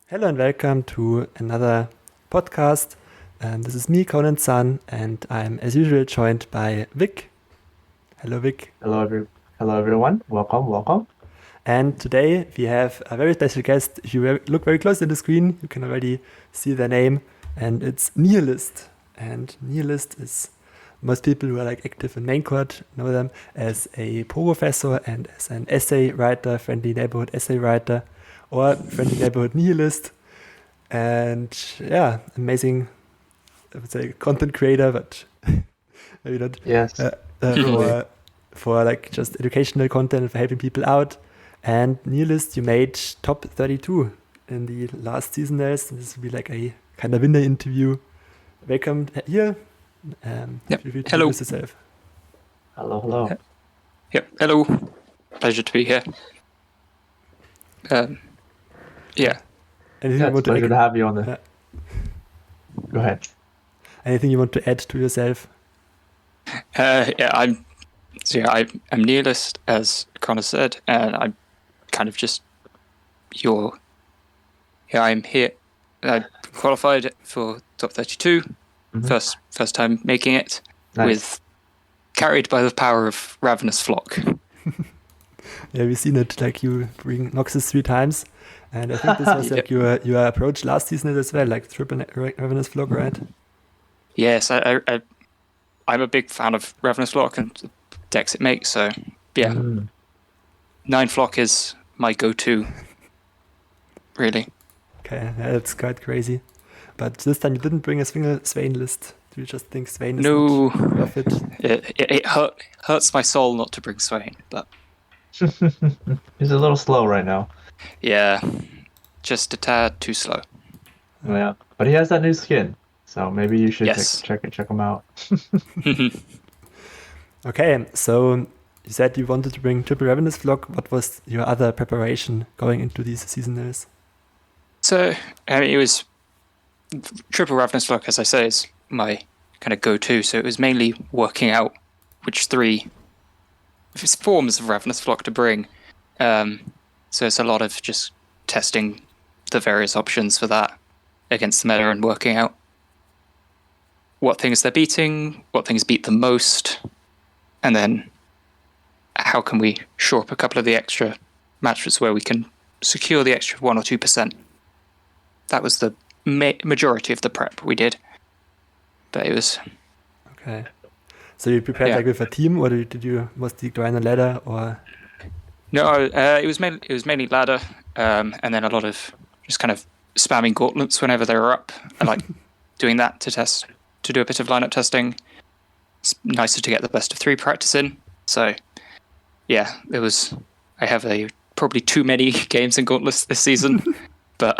Hello and welcome to another podcast. This is me, Conansson, and I'm as usual joined by Wick. Hello, Wick. Hello, everyone. Welcome. And today we have a very special guest. If you look very close at the screen, you can already see their name, and it's Nihilist. And Nihilist is most people who are like active in main court know them as a professor and as an essay writer, friendly neighborhood essay writer, or friendly neighborhood nihilist. And yeah, amazing, I would say, content creator, but maybe not. Yes. For like just educational content, for helping people out. And Nihilist, you made top 32 in the last season. This will be like a kind of winner interview. Welcome here. Yep. Feel free to Hello. introduce yourself. Hello. Yep. Hello. Pleasure to be here. Yeah. Anything Yeah, you want it's a pleasure to have you on the. Yeah. Go ahead. Anything you want to add to yourself? I'm Nihilist, as Connor said, and I'm kind of just I'm here. I qualified for top 32, first time making it, Nice. carried by the power of Ravenous Flock. Yeah, we've seen it. Like you bring Noxus 3 times, and I think this was like your approach last season as well, like triple Ravenous Flock, right? Yes, I'm a big fan of Ravenous Flock and the decks it makes. So yeah, 9 Flock is my go-to. Really. Okay, yeah, that's quite crazy. But this time you didn't bring a single Swain list. Do you just think Swain is No. not worth it? It hurts my soul not to bring Swain, but He's a little slow right now. yeah, just a tad too slow. Yeah, but he has that new skin, so maybe you should Yes. check him out. Okay, so you said you wanted to bring triple Ravenous Flock. What was your other preparation going into these seasonals? So it was triple Ravenous Flock, as I say, is my kind of go-to. So it was mainly working out which 3 forms of Ravenous Flock to bring. So it's a lot of just testing the various options for that against the meta and working out what things they're beating, what things beat them most, and then how can we shore up a couple of the extra matches where we can secure the extra 1 or 2%. That was the majority of the prep we did. But it was... Okay. So you prepared like with a team, or did you mostly grind a ladder, or? No, it was mainly ladder, and then a lot of just kind of spamming gauntlets whenever they were up. I like doing that to do a bit of lineup testing. It's nicer to get the best of 3 practice in. So, yeah, I have probably too many games in gauntlets this season, but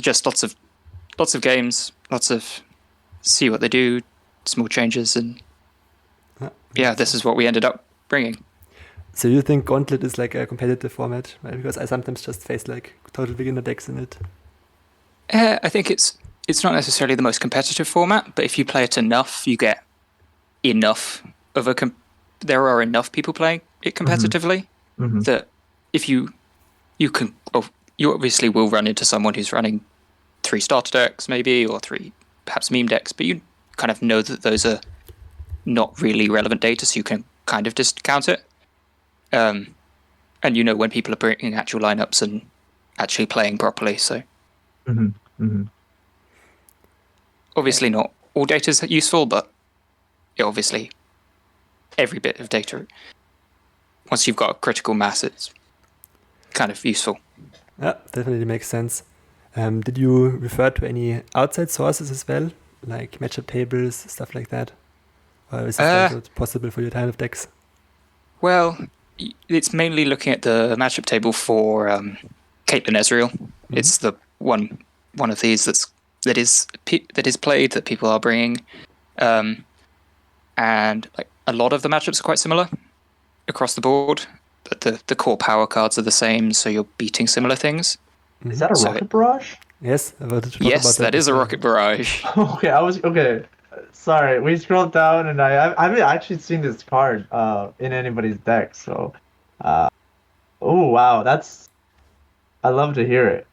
just lots of games, lots of see what they do, small changes, and this is what we ended up bringing. So you think Gauntlet is like a competitive format, right? Because I sometimes just face like total beginner decks in it. I think it's not necessarily the most competitive format, but if you play it enough, you get enough of there are enough people playing it competitively that if you can, you obviously will run into someone who's running 3 starter decks maybe, or 3 perhaps meme decks, but you kind of know that those are not really relevant data, so you can kind of discount it. And you know when people are bringing actual lineups and actually playing properly. So obviously not all data is useful, but obviously every bit of data, once you've got a critical mass, it's kind of useful. Yeah, definitely makes sense. Did you refer to any outside sources as well, like matchup tables, stuff like that? Or is this not possible for your kind of decks? Well, it's mainly looking at the matchup table for Caitlyn Ezreal. It's the one of these that is played, that people are bringing, and like a lot of the matchups are quite similar across the board, but the core power cards are the same, so you're beating similar things. Is that a rocket barrage? Yes, I wanted to talk Yes, about that is a rocket barrage. Okay. Sorry, we scrolled down and I haven't actually seen this card in anybody's deck, so Oh wow, I love to hear it.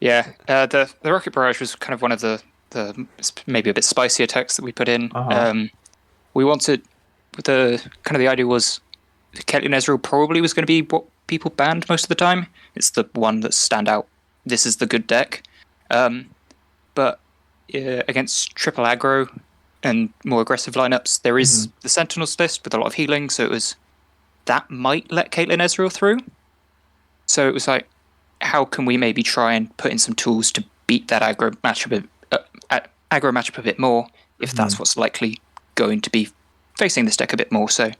Yeah, the Rocket Barrage was kind of one of the maybe a bit spicier attacks that we put in. We wanted the idea was Caitlyn Ezreal probably was going to be what people banned most of the time. It's the one that stand out. This is the good deck, but against triple aggro and more aggressive lineups, there is the Sentinels list with a lot of healing. So it was that might let Caitlyn Ezreal through. So it was like, how can we maybe try and put in some tools to beat that aggro matchup a bit more, if that's what's likely going to be facing this deck a bit more. So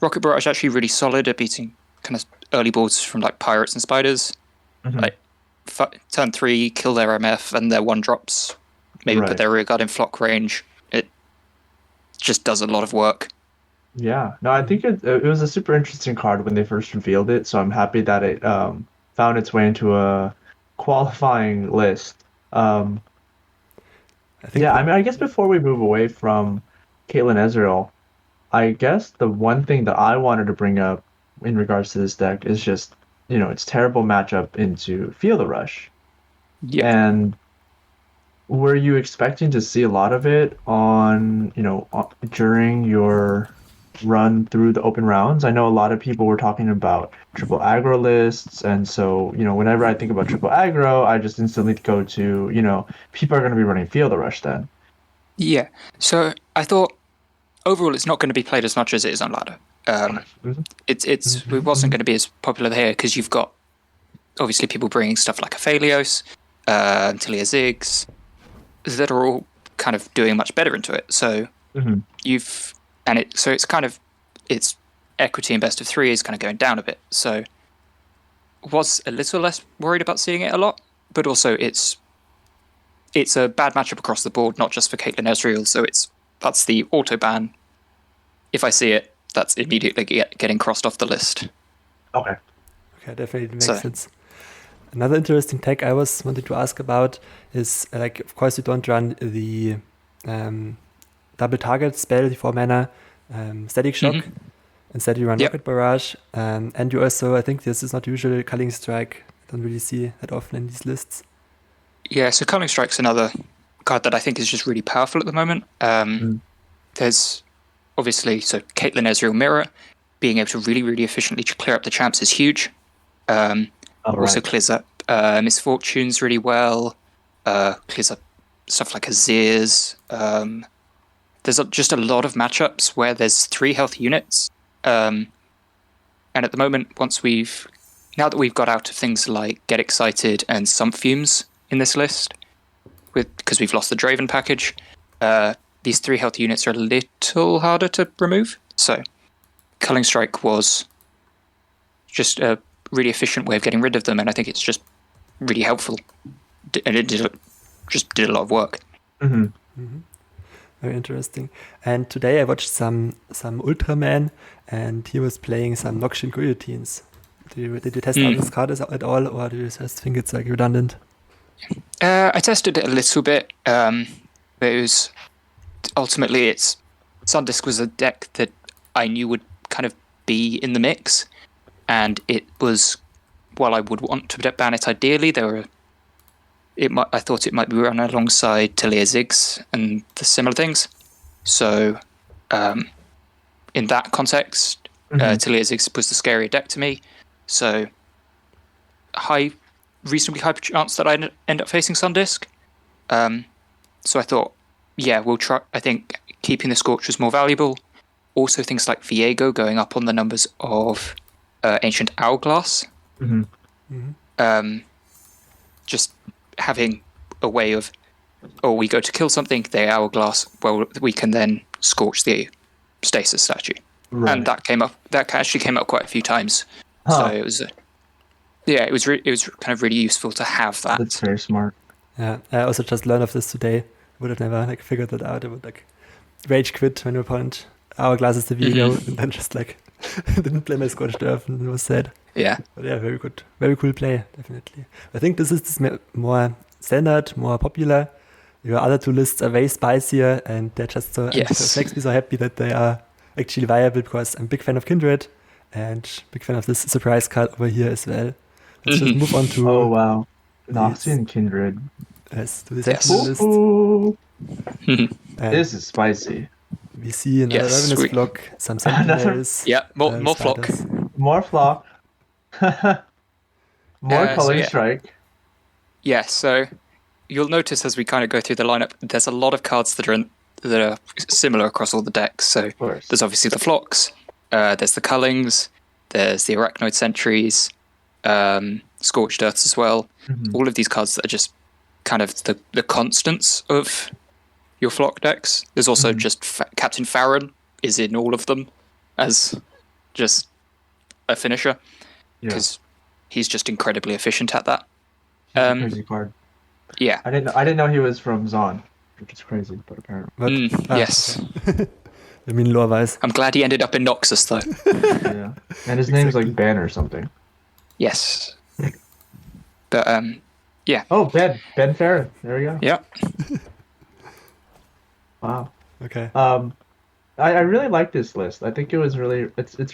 Rocket Barrage actually really solid at beating kind of early boards from like Pirates and Spiders. Like turn 3, kill their MF and their 1-drops, maybe put their rear guard in flock range. It just does a lot of work. Yeah, no, I think it was a super interesting card when they first revealed it, so I'm happy that it found its way into a qualifying list. I guess before we move away from Caitlyn Ezreal, I guess the one thing that I wanted to bring up in regards to this deck is just, its terrible matchup into Feel the Rush. Yeah. And were you expecting to see a lot of it during your run through the open rounds? I know a lot of people were talking about triple aggro lists, and so whenever I think about triple aggro, I just instantly go to people are going to be running Feel the Rush then. Yeah, so I thought overall it's not going to be played as much as it is on ladder. It wasn't going to be as popular here because you've got obviously people bringing stuff like Aphelios, Talia Ziggs, that are all kind of doing much better into it. So it's equity in best of 3 is kind of going down a bit. So was a little less worried about seeing it a lot, but also it's a bad matchup across the board, not just for Caitlyn Ezreal. So that's the auto ban. If I see it, that's immediately getting crossed off the list. Okay, definitely makes sense. Another interesting tech I wanted to ask about is of course you don't run the double target spell, the 4 mana Static Shock. Instead you run Rocket Barrage, and you also, I think this is not usual, Culling Strike. I don't really see that often in these lists. Yeah, so Culling Strike's another card that I think is just really powerful at the moment. There's obviously, so Caitlyn Ezreal Mirror, being able to really, really efficiently clear up the champs is huge. Also clears up Misfortunes really well, clears up stuff like Azirs. There's just a lot of matchups where there's 3 health units. And at the moment, now that we've got out of things like Get Excited and Sump Fumes in this list, because we've lost the Draven package, these 3 health units are a little harder to remove. So Culling Strike was just a really efficient way of getting rid of them, and I think it's just really helpful. And it did a lot of work. Very interesting. And today I watched some Ultraman, and he was playing some Noxian Guillotines. Did you test out this card at all, or do you just think it's redundant? I tested it a little bit, but it was ultimately Sundisk was a deck that I knew would kind of be in the mix, and it was, while I would want to ban it ideally, I thought it might be run alongside Talia Ziggs and the similar things. So in that context, Talia Ziggs was the scarier deck to me. So reasonably high chance that I'd end up facing Sundisk. So I thought, we'll try. I think keeping the Scorch was more valuable. Also things like Viego going up on the numbers of Ancient Hourglass. Just having a way of, we go to kill something, they Hourglass, well, we can then Scorch the Stasis statue. And that actually came up quite a few times. So it was it was kind of really useful to have that. That's very smart. Yeah, I also just learned of this today. Would have never figured that out. I would rage quit when your opponent Hourglasses the video and then just didn't play my Scorched Earth, and it was sad. Yeah. But yeah, very good. Very cool play, definitely. I think this is more standard, more popular. Your other 2 lists are way spicier, and they're just so, it makes me so happy that they are actually viable, because I'm a big fan of Kindred, And big fan of this surprise card over here as well. Let's just move on to Oh wow, Noxian Kindred. to the Yes. second list. Ooh, And this is spicy. we see another Yes, Ravenous Flock, some Sentinels. Yeah, more flock. Spiders. More flock. More So Culling yeah. Strike. Yeah, so you'll notice as we kind of go through the lineup, there's a lot of cards that are similar across all the decks. So Of course. there's obviously the flocks, there's the Cullings, there's the Arachnoid Sentries, Scorched Earths as well. Mhm. All of these cards that are just kind of the constants of your flock decks. There's also just Captain Farron is in all of them as just a finisher Yeah. because he's just incredibly efficient at that. He's a crazy card. Yeah. I didn't know he was from Zon, which is crazy, but apparently. But, Yes. okay. I mean, lore-wise. I'm glad he ended up in Noxus though. Yeah. And his name's like Ben or something. Yes. But yeah. Oh, Ben Farron. There we go. Yeah. Wow. Okay. I really like this list. I think it's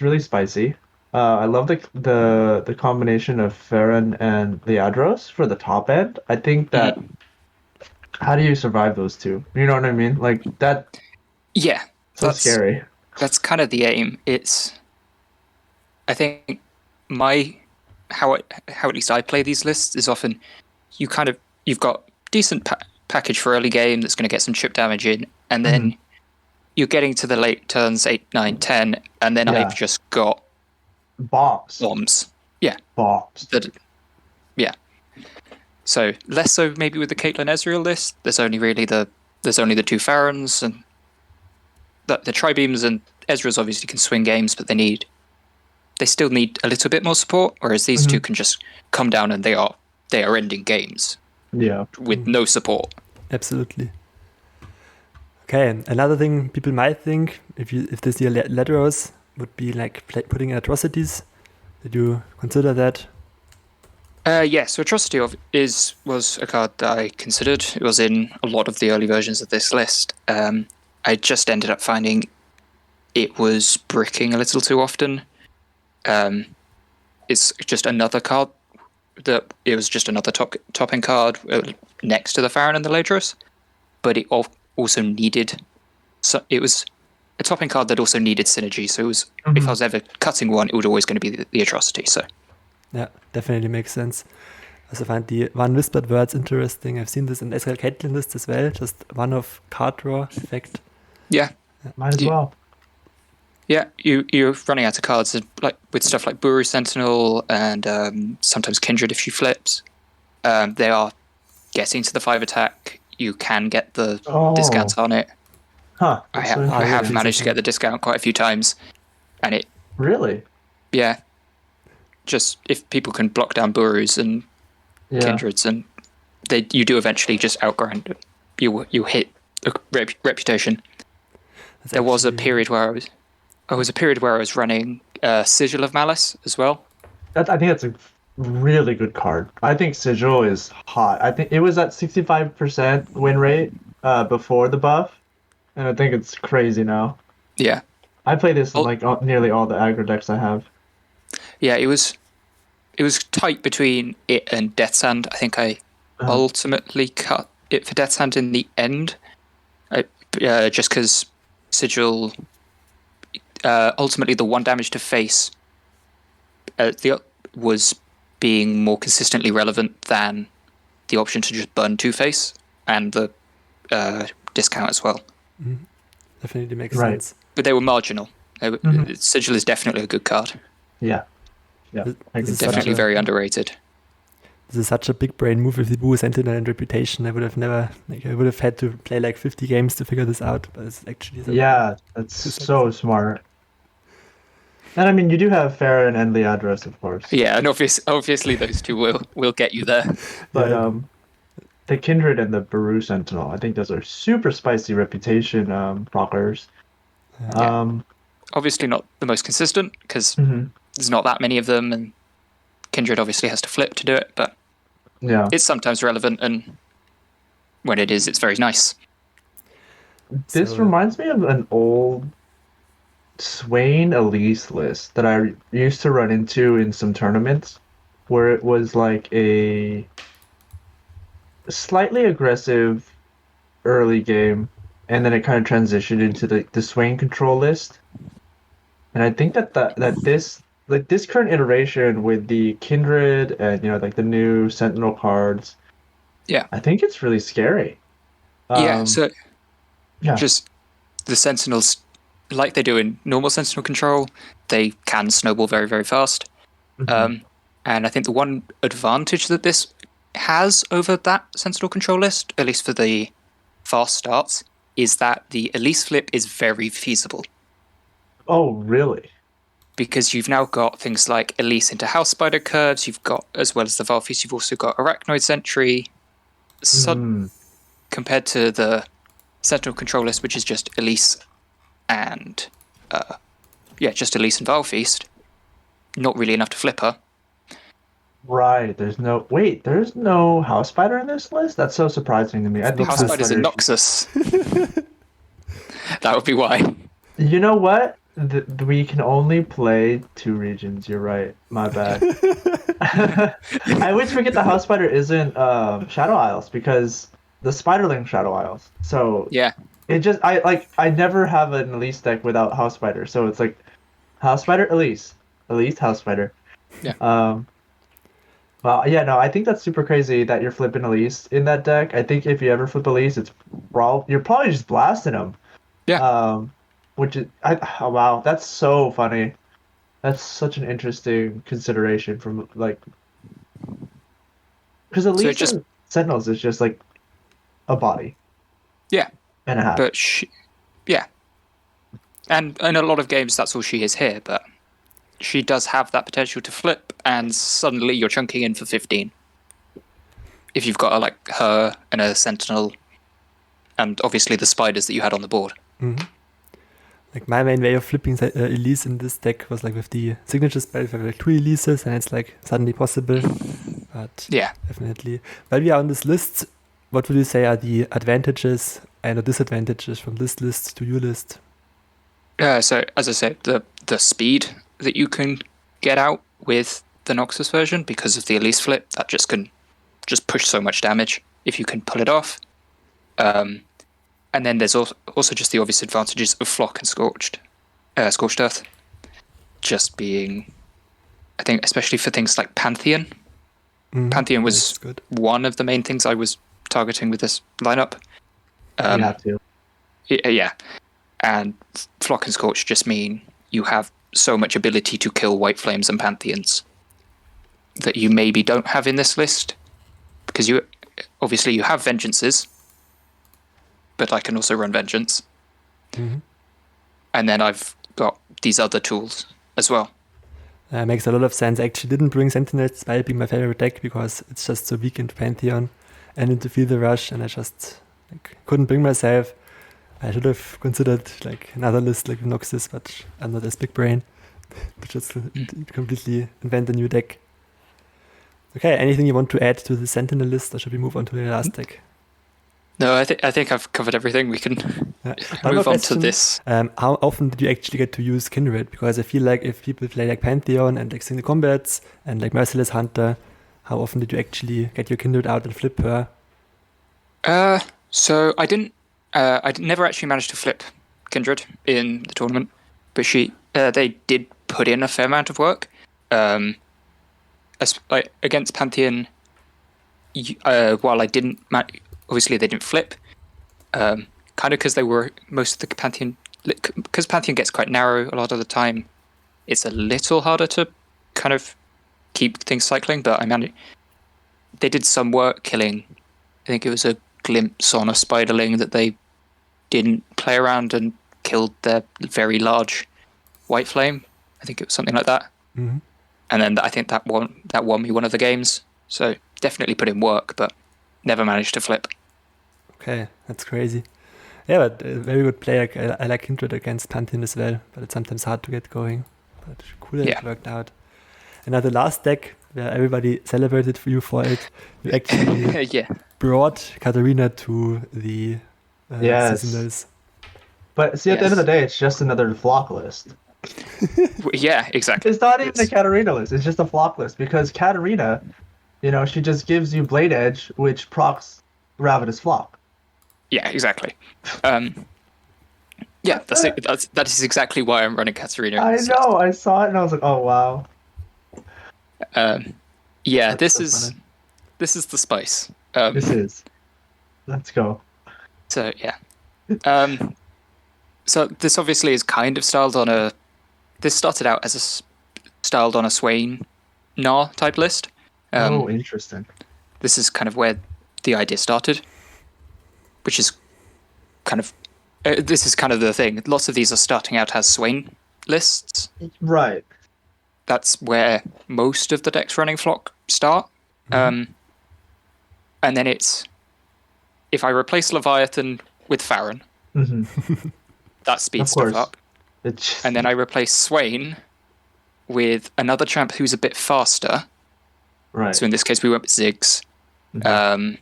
really spicy. I love the combination of Farron and Leandros for the top end. I think that how do you survive those two? You know what I mean? Like that. Yeah. So scary. That's kind of the aim. I think how at least I play these lists is often you've got decent package for early game that's going to get some chip damage in, and then you're getting to the late turns 8, 9, 10, and then I've just got bombs. Yeah. Bombs. Yeah. So less so maybe with the Caitlyn Ezreal list. There's only the two Farrons and the Tri-Beams, and Ezreal's obviously can swing games, but they still need a little bit more support, whereas these two can just come down and they are ending games. Yeah. With no support. Absolutely. Okay, another thing people might think, if they see a Ladros, would be like putting in atrocities. Did you consider that? Yeah, so Atrocity was a card that I considered. It was in a lot of the early versions of this list. I just ended up finding it was bricking a little too often. It's just another card it was just another top-end card next to the Farron and the Ladros, but it also needed... So it was a top-end card that also needed synergy, so it was if I was ever cutting one, it was always going to be the Atrocity, so... Yeah, definitely makes sense. I also find the one whispered words interesting. I've seen this in Ezreal Caitlyn list as well, just one of card draw effect. Yeah. Might as well. Yeah, you're running out of cards like with stuff like Buru Sentinel and sometimes Kindred if she flips. They are getting to the 5 attack. You can get the discounts on it. Huh. I have managed to get the discount quite a few times, and it Really? yeah. Just if people can block down Burus and Kindreds, and you do eventually just outgrind. You hit a reputation. There was a period where I was running Sigil of Malice as well. I think that's a really good card. I think Sigil is hot. I think it was at 65% win rate before the buff, and I think it's crazy now. Yeah. I play this in nearly all the aggro decks I have. Yeah, it was tight between it and Death's Hand. I think I ultimately cut it for Death's Hand in the end, just because Sigil ultimately the 1 damage to face was being more consistently relevant than the option to just burn 2 face and the discount as well. Definitely makes sense. But they were marginal. Sigil is definitely a good card. Yeah. This is Definitely very underrated. This is such a big brain move with the Boo Sentinel and Reputation. I would have had to play like 50 games to figure this out, but it's actually that's so smart. And I mean, you do have Farron and Leandros, of course. Yeah, and obviously those two will get you there. But the Kindred and the Buru Sentinel, I think those are super spicy reputation proccers. Obviously not the most consistent because there's not that many of them, and Kindred obviously has to flip to do it, but it's sometimes relevant, and when it is, it's very nice. This reminds me of an old Swain Elise list that I used to run into in some tournaments where it was like a slightly aggressive early game, and then it kind of transitioned into the Swain control list. And I think that this current iteration with the Kindred and like the new Sentinel cards, Yeah. I think it's really scary. So Yeah. just the Sentinels, like they do in normal Sentinel control, they can snowball very, very fast. Mhm. And I think the one advantage that this has over that Sentinel control list, at least for the fast starts, is that the Elise flip is very feasible. Oh, really? Because you've now got things like Elise into House Spider curves, you've got, as well as the Valfeast, you've also got Arachnoid Sentry. Compared to the Sentinel control list, which is just Elise and just Elise and Valfeast, not really enough to flip her. Right. There's no House Spider in this list? That's so surprising to me. I think House Spider's a Noxus. That would be why. You know what? We can only play 2 regions. You're right. My bad. I always forget the House Spider isn't Shadow Isles because the Spiderling Shadow Isles. So Yeah. it just I never have an Elise deck without House Spider. So it's like House Spider, Elise, House Spider. Yeah. Well, yeah, no, I think that's super crazy that you're flipping Elise in that deck. I think if you ever flip Elise, you're probably just blasting them. Yeah. Which is oh wow, that's so funny. That's such an interesting consideration from because Elise and Sentinels is just like a body. Yeah. And a half. But and in a lot of games, that's all she is here. But she does have that potential to flip, and suddenly you're chunking in for 15. If you've got her and a Sentinel, and obviously the spiders that you had on the board. Mm-hmm. Like my main way of flipping Elise in this deck was like with the signature spell, if I have like 2 Elises, and it's like suddenly possible. But yeah, definitely. While we are on this list, what would you say are the advantages and the disadvantages from this list to your list? So as I said, the speed that you can get out with the Noxus version because of the Elise flip, that can push so much damage if you can pull it off. And then there's also just the obvious advantages of Flock and Scorched Earth. Just being, I think, especially for things like Pantheon. Pantheon was one of the main things I was targeting with this lineup. You have to. Yeah. And Flock and Scorch just mean you have so much ability to kill White Flames and Pantheons that you maybe don't have in this list. Because you have Vengeances, but I can also run Vengeance. Mm-hmm. And then I've got these other tools as well. Makes a lot of sense. I actually didn't bring Sentinels despite being my favorite deck because it's just so weak into Pantheon and into Feel the Rush, and I just couldn't bring myself. I should have considered another list like Noxus, but I'm not as big brain to just completely invent a new deck. Okay, anything you want to add to the Sentinel list, or should we move on to the last deck? No, I think I've covered everything. We can move on to this. How often did you actually get to use Kindred? Because I feel like if people play Pantheon and single combats and Merciless Hunter, how often did you actually get your Kindred out and flip her? So I didn't. I never actually managed to flip Kindred in the tournament, but they did put in a fair amount of work. Against Pantheon, while I didn't. Obviously, they didn't flip, kind of because they were most of the Pantheon. Because Pantheon gets quite narrow a lot of the time, it's a little harder to kind of keep things cycling. But they did some work killing. I think it was a glimpse on a Spiderling that they didn't play around and killed their very large White Flame. I think it was something like that. Mm-hmm. And then I think that won me one of the games. So definitely put in work, but never managed to flip. Okay, that's crazy. Yeah, but a very good player. I like Kindred against Pantheon as well, but it's sometimes hard to get going. But cool that it worked out. And now the last deck, where everybody celebrated for you for it, you actually brought Katarina to the seasonals. But see, at the end of the day, it's just another flock list. Yeah, exactly. It's not even a Katarina list. It's just a flock list because Katarina, she just gives you Blade Edge, which procs Ravenous Flock. Yeah, exactly. Yeah, that is exactly why I'm running Katarina. I know. I saw it and I was like, oh wow. Yeah, That's this so is the spice. This is. Let's go. So yeah. So this obviously is kind of styled on a. This started out as styled on a Swain Gnar type list. Interesting. This is kind of where the idea started, which is kind of. This is kind of the thing. Lots of these are starting out as Swain lists. Right. That's where most of the decks running Flock start. And then it's. If I replace Leviathan with Farron, that speeds stuff up. And then I replace Swain with another champ who's a bit faster. Right. So in this case, we went with Ziggs. But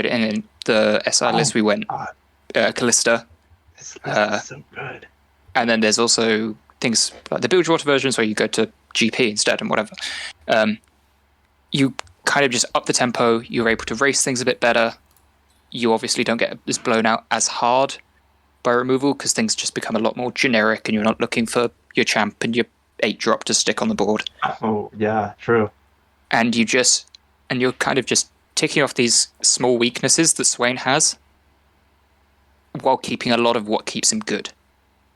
in the SI list, we went Callista. This list is so good. And then there's also things like the Bilgewater versions where you go to GP instead and whatever. You kind of just up the tempo. You're able to race things a bit better. You obviously don't get as blown out as hard by removal because things just become a lot more generic and you're not looking for your champ and your 8-drop to stick on the board. Oh, yeah, true. And you're kind of just ticking off these small weaknesses that Swain has while keeping a lot of what keeps him good.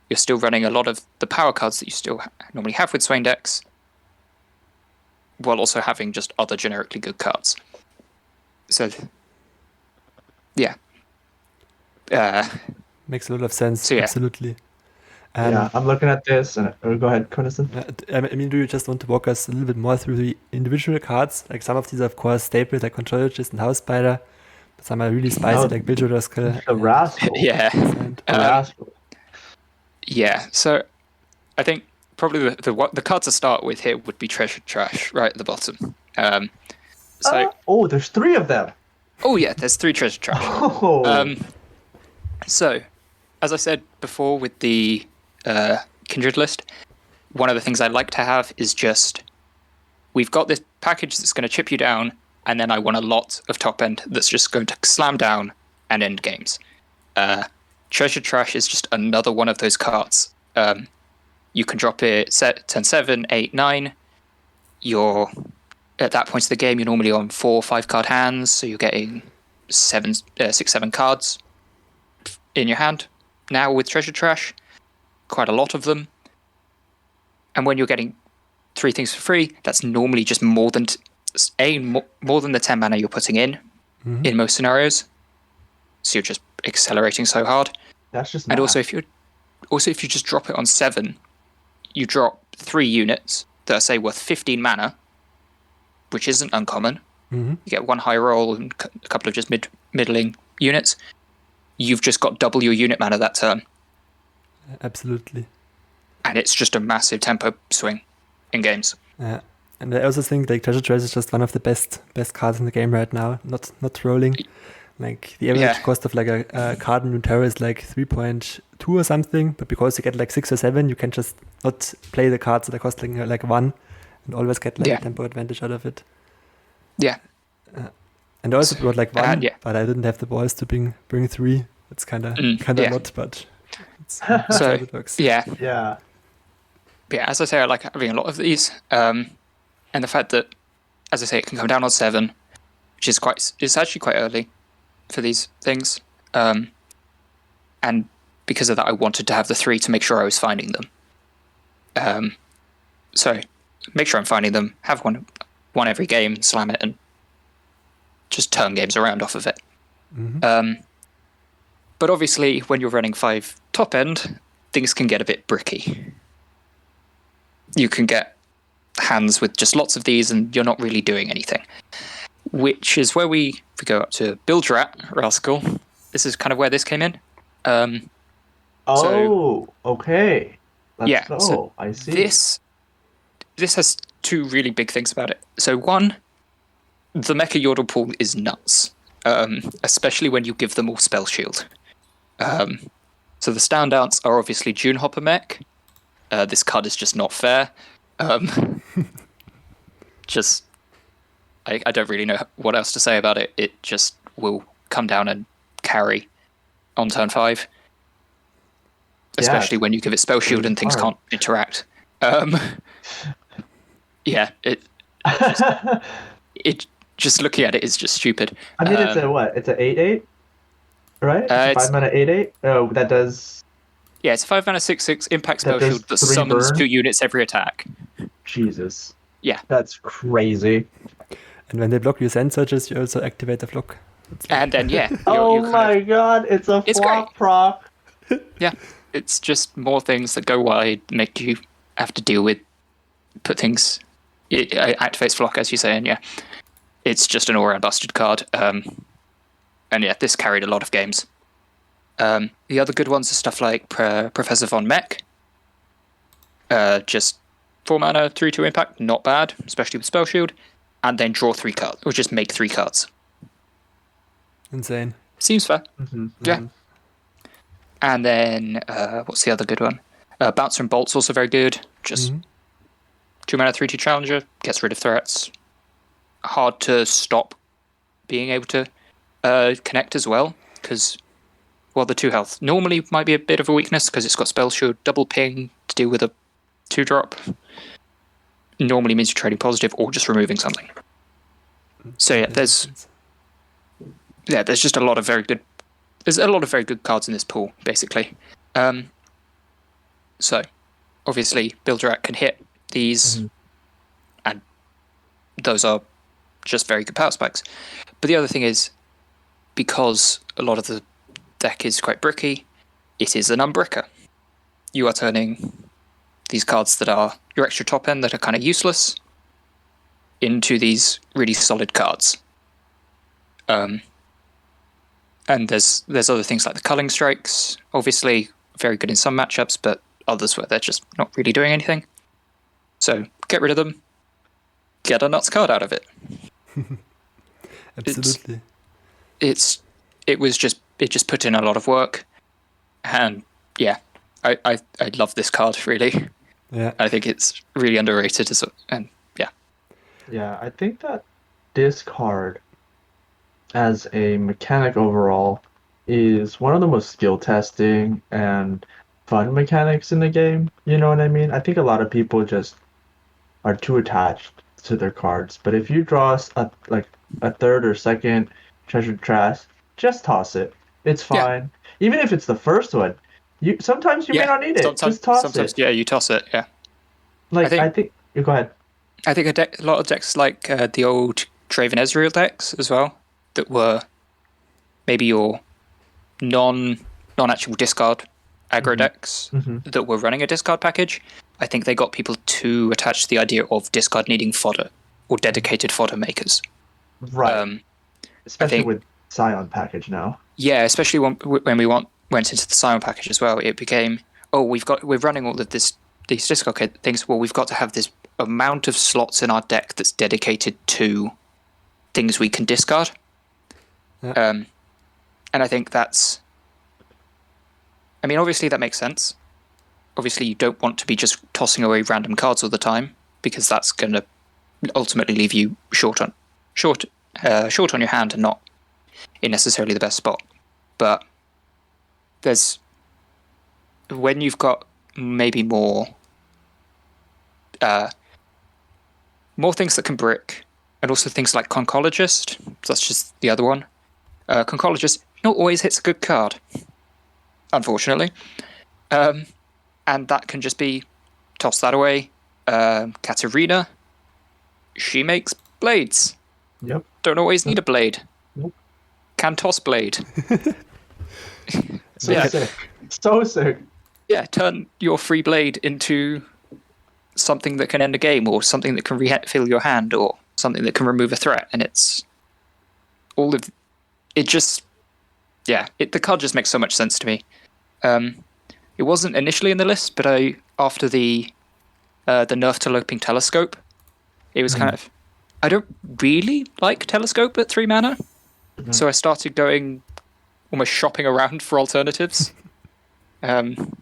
You're still running a lot of the power cards that you still normally have with Swain decks while also having just other generically good cards. So, yeah. Makes a lot of sense. So, yeah. Absolutely. Yeah, I'm looking at this, and go ahead, Conansson. I mean, do you just want to walk us a little bit more through the individual cards? Like some of these are, of course, staples like Contrologist and House Spider, but some are really spicy, like Bilgewater Skull. The Rascal. Yeah. Rascal. Yeah, so I think probably the card to start with here would be Treasure Trash right at the bottom. There's 3 of them. Oh yeah, there's 3 Treasure Trash. Oh. So, as I said before with the Kindred list, one of the things I like to have is just, we've got this package that's going to chip you down, and then I want a lot of top end that's just going to slam down and end games. Treasure Trash is just another one of those cards. You can drop it turn 7, 8, 9. You're, at that point of the game, you're normally on 4 or 5 card hands, so you're getting 6, 7 cards in your hand. Now with Treasure Trash, quite a lot of them. And when you're getting 3 things for free, that's normally just more than the 10 mana you're putting in most scenarios. So you're just accelerating so hard. That's just and also if you just drop it on 7, you drop 3 units that are say worth 15 mana, which isn't uncommon. You get 1 high roll and a couple of just middling units. You've just got double your unit mana that turn. Absolutely. And it's just a massive tempo swing in games. Yeah. And I also think like Treasure Trash is just one of the best cards in the game right now. Not rolling. Like the average cost of like a card in Runeterra is like 3.2 or something, but because you get like 6 or 7, you can just not play the cards that cost like 1 and always get like a tempo advantage out of it. Yeah. And I also brought like 1, yeah. but I didn't have the balls to bring 3. It's kind of a lot, but it's how it works. Yeah. Yeah. But yeah, as I say, I like having a lot of these. And the fact that, as I say, it can come down on 7, which is it's actually quite early for these things. And because of that, I wanted to have the 3 to make sure I was finding them. So make sure I'm finding them, have one every game, slam it, and just turn games around off of it. But obviously, when you're running 5 top end, things can get a bit bricky. You can get hands with just lots of these and you're not really doing anything. Which is where we go up to Bilgewater Rascal. This is kind of where this came in. Okay. So I see. This has 2 really big things about it. So 1, the Mecha Yordle pool is nuts. Especially when you give them all Spell Shield. So the standouts are obviously June Hopper Mech. This card is just not fair. Just, I don't really know what else to say about it. It just will come down and carry on turn 5. Especially when you give it spell shield and things can't interact. Yeah, it just looking at it is just stupid. I mean, it's a what? It's an 8/8, right? It's a 5 mana 8/8. Oh, that does. Yeah, it's a 5 mana 6/6 impact spell shield that 3 summons burn? 2 units every attack. Jesus. Yeah. That's crazy. And when they block your sand surges, you also activate the flock. And then Oh my god, it's a It's flop proc. Yeah, it's just more things that go wide, make you have to deal with, put things. It activates flock, as you say, and yeah, it's just an all-round busted card. And yeah, this carried a lot of games. The other good ones are stuff like Professor Von Mech. Just 4 mana, 3/2 impact, not bad, especially with spell shield. And then draw 3 cards, or just make 3 cards. Insane. Seems fair. Mm-hmm, Yeah. And then, what's the other good one? Bouncer and Bolt's also very good. Just 2 mana, 3/2 challenger, gets rid of threats. Hard to stop being able to connect as well, because, well, the 2 health normally might be a bit of a weakness, because it's got spell shield, double ping to deal with a 2-drop. Normally means you're trading positive or just removing something. So yeah, there's just a lot of very good. There's a lot of very good cards in this pool, basically. So, obviously, Builderat can hit these, and those are just very good power spikes. But the other thing is, because a lot of the deck is quite bricky, it is an unbricker. You are turning these cards that are your extra top end that are kind of useless into these really solid cards. And there's other things like the culling strikes, obviously very good in some matchups, but others where they're just not really doing anything. So get rid of them, get a nuts card out of it. Absolutely. It just put in a lot of work, and yeah, I love this card really. Yeah, I think it's really underrated and yeah. Yeah, I think that this card, as a mechanic overall, is one of the most skill testing and fun mechanics in the game. You know what I mean? I think a lot of people just are too attached to their cards. But if you draw a third or second treasure chest, just toss it. It's fine. Yeah. Even if it's the first one, sometimes you may not need it. Just toss it. Yeah, you toss it. Yeah. I think you go ahead. I think a lot of decks like the old Draven Ezreal decks as well, that were maybe your non-actual discard aggro decks that were running a discard package. I think they got people too attached to the idea of discard needing fodder or dedicated fodder makers. Right. Especially with Scion package now. Yeah, especially when we went into the Scion package as well. It became, we're running all of these discard things. Well, we've got to have this amount of slots in our deck that's dedicated to things we can discard. Yeah. And I think obviously that makes sense. Obviously, you don't want to be just tossing away random cards all the time, because that's going to ultimately leave you short on your hand and not in necessarily the best spot. But when you've got maybe more things that can brick, and also things like Conchologist. That's just the other one. Conchologist not always hits a good card, unfortunately. And that can just be toss that away. Katarina, she makes blades. Yep. Don't always need a blade. Nope. Can toss blade. Sick. So sick. Yeah, turn your free blade into something that can end a game, or something that can refill your hand, or something that can remove a threat, and it's all of it. Just the card just makes so much sense to me. It wasn't initially in the list, but after the nerf to Loping Telescope, it was kind of, I don't really like Telescope at 3 mana, so I started going almost shopping around for alternatives. And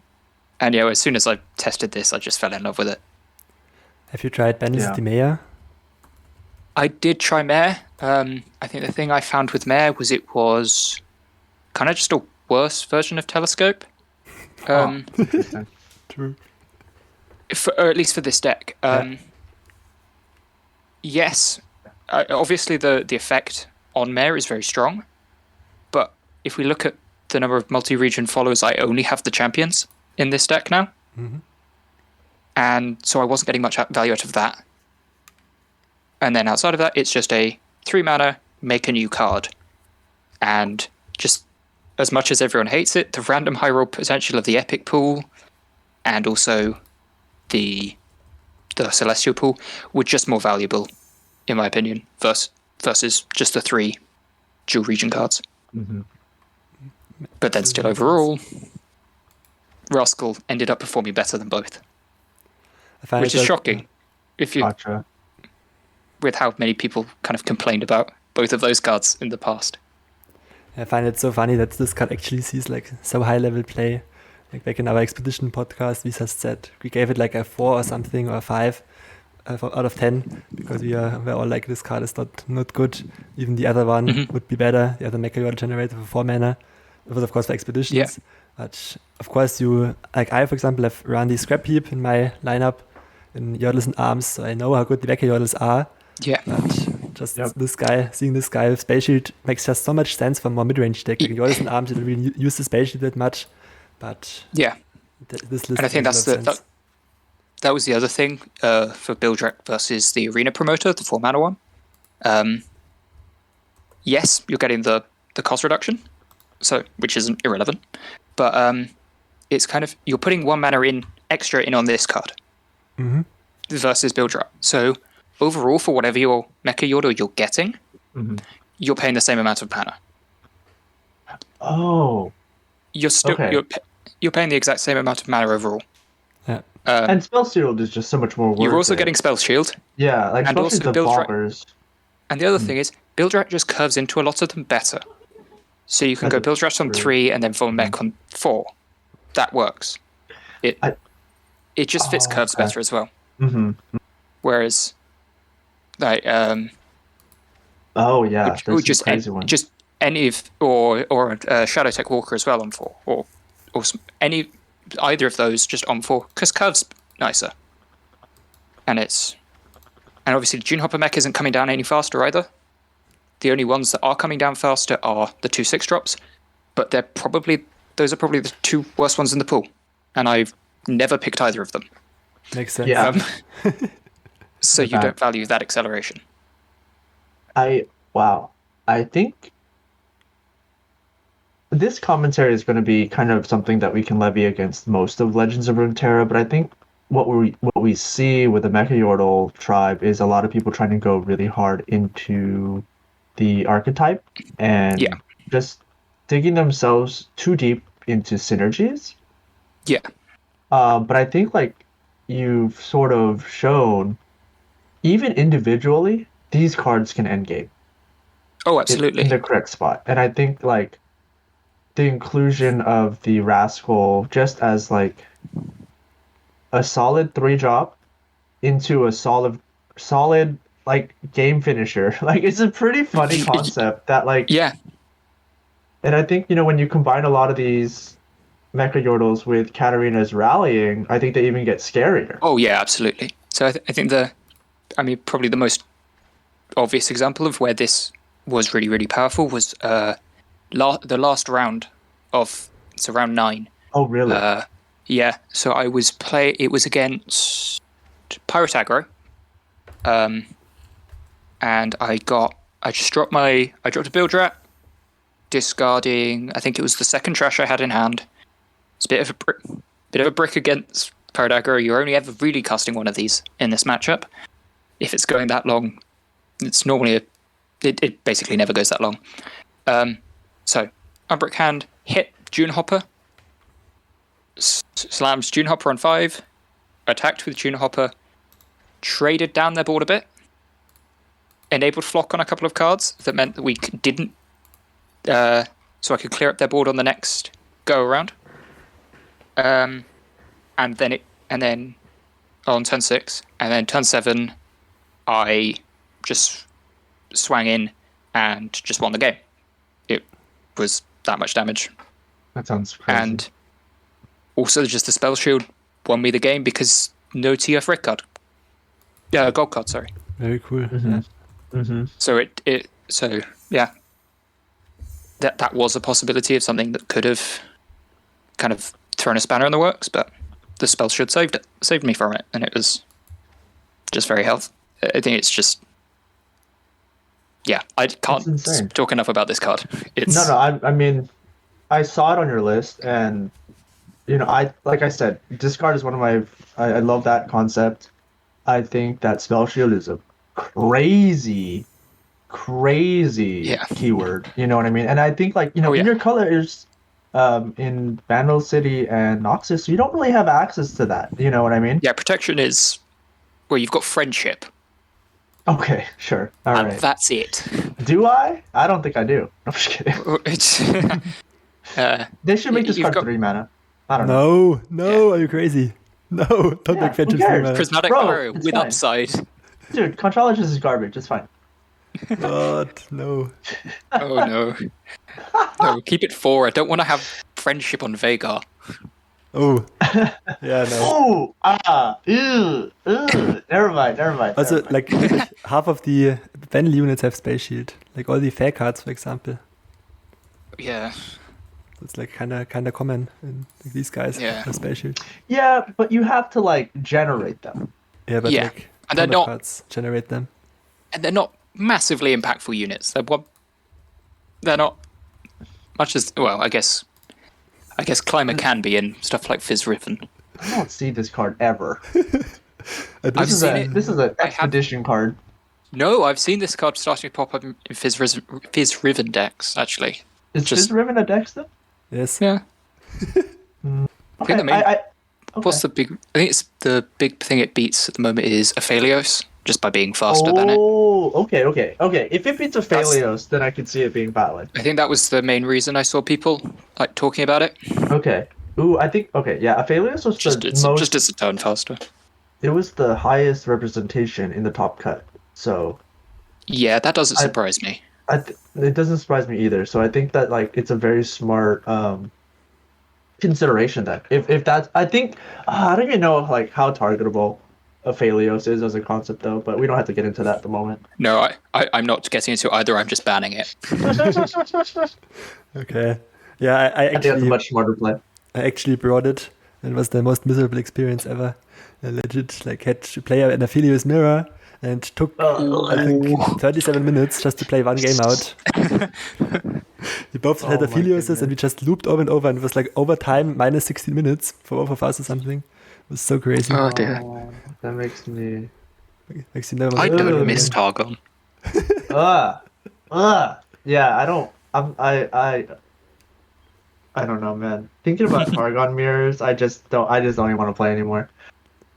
yeah, as soon as I tested this, I just fell in love with it. Have you tried Bandicity Maya? I did try Mare. I think the thing I found with Mare was it was kind of just a worse version of Telescope. True. Or at least for this deck. Yes, obviously the effect on Mare is very strong, but if we look at the number of multi-region followers, I only have the champions in this deck now. And so I wasn't getting much value out of that. And then outside of that, it's just a 3 mana, make a new card. And just as much as everyone hates it, the random high roll potential of the epic pool and also the celestial pool were just more valuable, in my opinion, versus just the 3 dual region cards. But then still overall, Rascal ended up performing better than both. Which is shocking. If you with how many people kind of complained about both of those cards in the past. I find it so funny that this card actually sees like so high level play. Like back in our Expedition podcast, we just said we gave it like a 4 or something or a 5 out of 10 because we're all like, this card is not good. Even the other one would be better. The other Mecha generator for 4 mana. It was of course for Expeditions. Yeah. But of course I for example have run the Scrap Heap in my lineup in Yordles and Arms, so I know how good the Mecha Yordles are. Yeah. But just seeing this guy with Space Shield makes just so much sense for more mid-range deck. Like in Yordles and Arms, you don't really use the Space Shield that much. But yeah, this list, and I think that was the other thing for Bildrak versus the Arena Promoter, the 4 mana one. Yes, you're getting the cost reduction, so which isn't irrelevant, but it's kind of you're putting 1 mana extra in on this card versus Bildrak. So overall, for whatever your Mecha Yordle you're getting, you're paying the same amount of mana. Oh. You're still you're paying the exact same amount of mana overall. Yeah. And Spell Shield is just so much more worth You're also it. getting Spell Shield. Yeah, like and also the bombers. And the other thing is, Bildrak just curves into a lot of them better. So you can go Bildrak on 3 and then Volmec on 4. That works. It just fits curves better as well. Whereas, like just any of or Shadow Tech Walker as well on 4, or either of those just on 4, because curves nicer, and obviously the Jhin Hopper mech isn't coming down any faster either. The only ones that are coming down faster are the 2 6-drops, but those are probably the 2 worst ones in the pool, and I've never picked either of them. Makes sense. Yeah. So you don't value that acceleration. I think this commentary is going to be kind of something that we can levy against most of Legends of Runeterra, but I think what we see with the Mecha Yordle tribe is a lot of people trying to go really hard into the archetype and just digging themselves too deep into synergies. Yeah. But I think like you've sort of shown, even individually, these cards can endgame. Oh, absolutely. In the correct spot. And I think like the inclusion of the Rascal just as like a solid 3-drop into a solid like game finisher. Like it's a pretty funny concept that like And I think, when you combine a lot of these Mecha Yordles with Katarina's rallying, I think they even get scarier. Oh yeah, absolutely. So I think probably the most obvious example of where this was really, really powerful was the last round of round 9. Oh really? Yeah. So it was against Pirate Aggro, and I dropped a Bildrat, discarding, I think it was the second trash I had in hand. It's a bit of a brick against Pirate Aggro. You're only ever really casting one of these in this matchup. If it's going that long, it's normally it basically never goes that long. So Unbrick hand, hit Jhin Hopper, slams Jhin Hopper on 5, attacked with Jhin Hopper, traded down their board a bit, enabled Flock on a couple of cards that meant that we didn't, so I could clear up their board on the next go around. and then on turn 6, and then turn 7, I just swang in and just won the game. It was that much damage. That sounds crazy. And also just the spell shield won me the game because no TF red card. Yeah, gold card, sorry. Very cool. So so yeah. That was a possibility of something that could have kind of thrown a spanner in the works, but the spell shield saved me from it, and it was just very healthy. I think it's just, yeah, I can't talk enough about this card. I mean, I saw it on your list, and like I said, this card is one of my. I love that concept. I think that spell shield is a crazy keyword. You know what I mean? And I think in your colors, in Vandal City and Noxus, you don't really have access to that. You know what I mean? Yeah, protection is you've got friendship. Okay, sure. All right. That's it. Do I? I don't think I do. I'm just kidding. They should make this card 3 mana. I don't know. No, are you crazy? No, don't make friendship 3 mana. Prismatic Arrow with fine. upside. Dude, Contrologist is garbage. It's fine. What? No. Oh no. No, keep it 4. I don't want to have friendship on Vhagar. Oh. Yeah, no. Never mind. Also, half of the Vandal units have Space Shield. Like all the fair cards, for example. Yeah. It's kind of common in these guys have Space Shield. Yeah, but you have to generate them. Yeah, but and they're not cards generate them. And they're not massively impactful units. They're not much as I guess Climber can be in stuff like Fizz Riven. I don't see this card ever. I've seen it. This is an expedition card. No, I've seen this card starting to pop up in Fizz Riven decks, actually. Is Fizz Riven a dex then? Yes. Yeah. Okay. What's the big? I think it's the big thing it beats at the moment is Aphelios, just by being faster than it. Oh, okay. If it beats Aphelios, then I could see it being valid. I think that was the main reason I saw people talking about it. Okay. Ooh, I think Aphelios was just it's a turn faster. It was the highest representation in the top cut, so. Yeah, that doesn't surprise me. It doesn't surprise me either. So I think that it's a very smart consideration. That if that's, I think I don't even know how targetable Aphelios is as a concept though, but we don't have to get into that at the moment. No, I'm not getting into it either. I'm just banning it. Okay. Yeah, I think that's a much smarter play. I actually brought it. It was the most miserable experience ever. I legit had to play an Aphelios mirror. And took, I think, 37 minutes just to play one game out. We both had Aphelios and we just looped over and over, and it was overtime minus 16 minutes for both of us or something. It was so crazy. Oh dear. That makes me... I don't miss Targon. Yeah, I don't... I don't know, man. Thinking about Targon mirrors, I just don't even want to play anymore.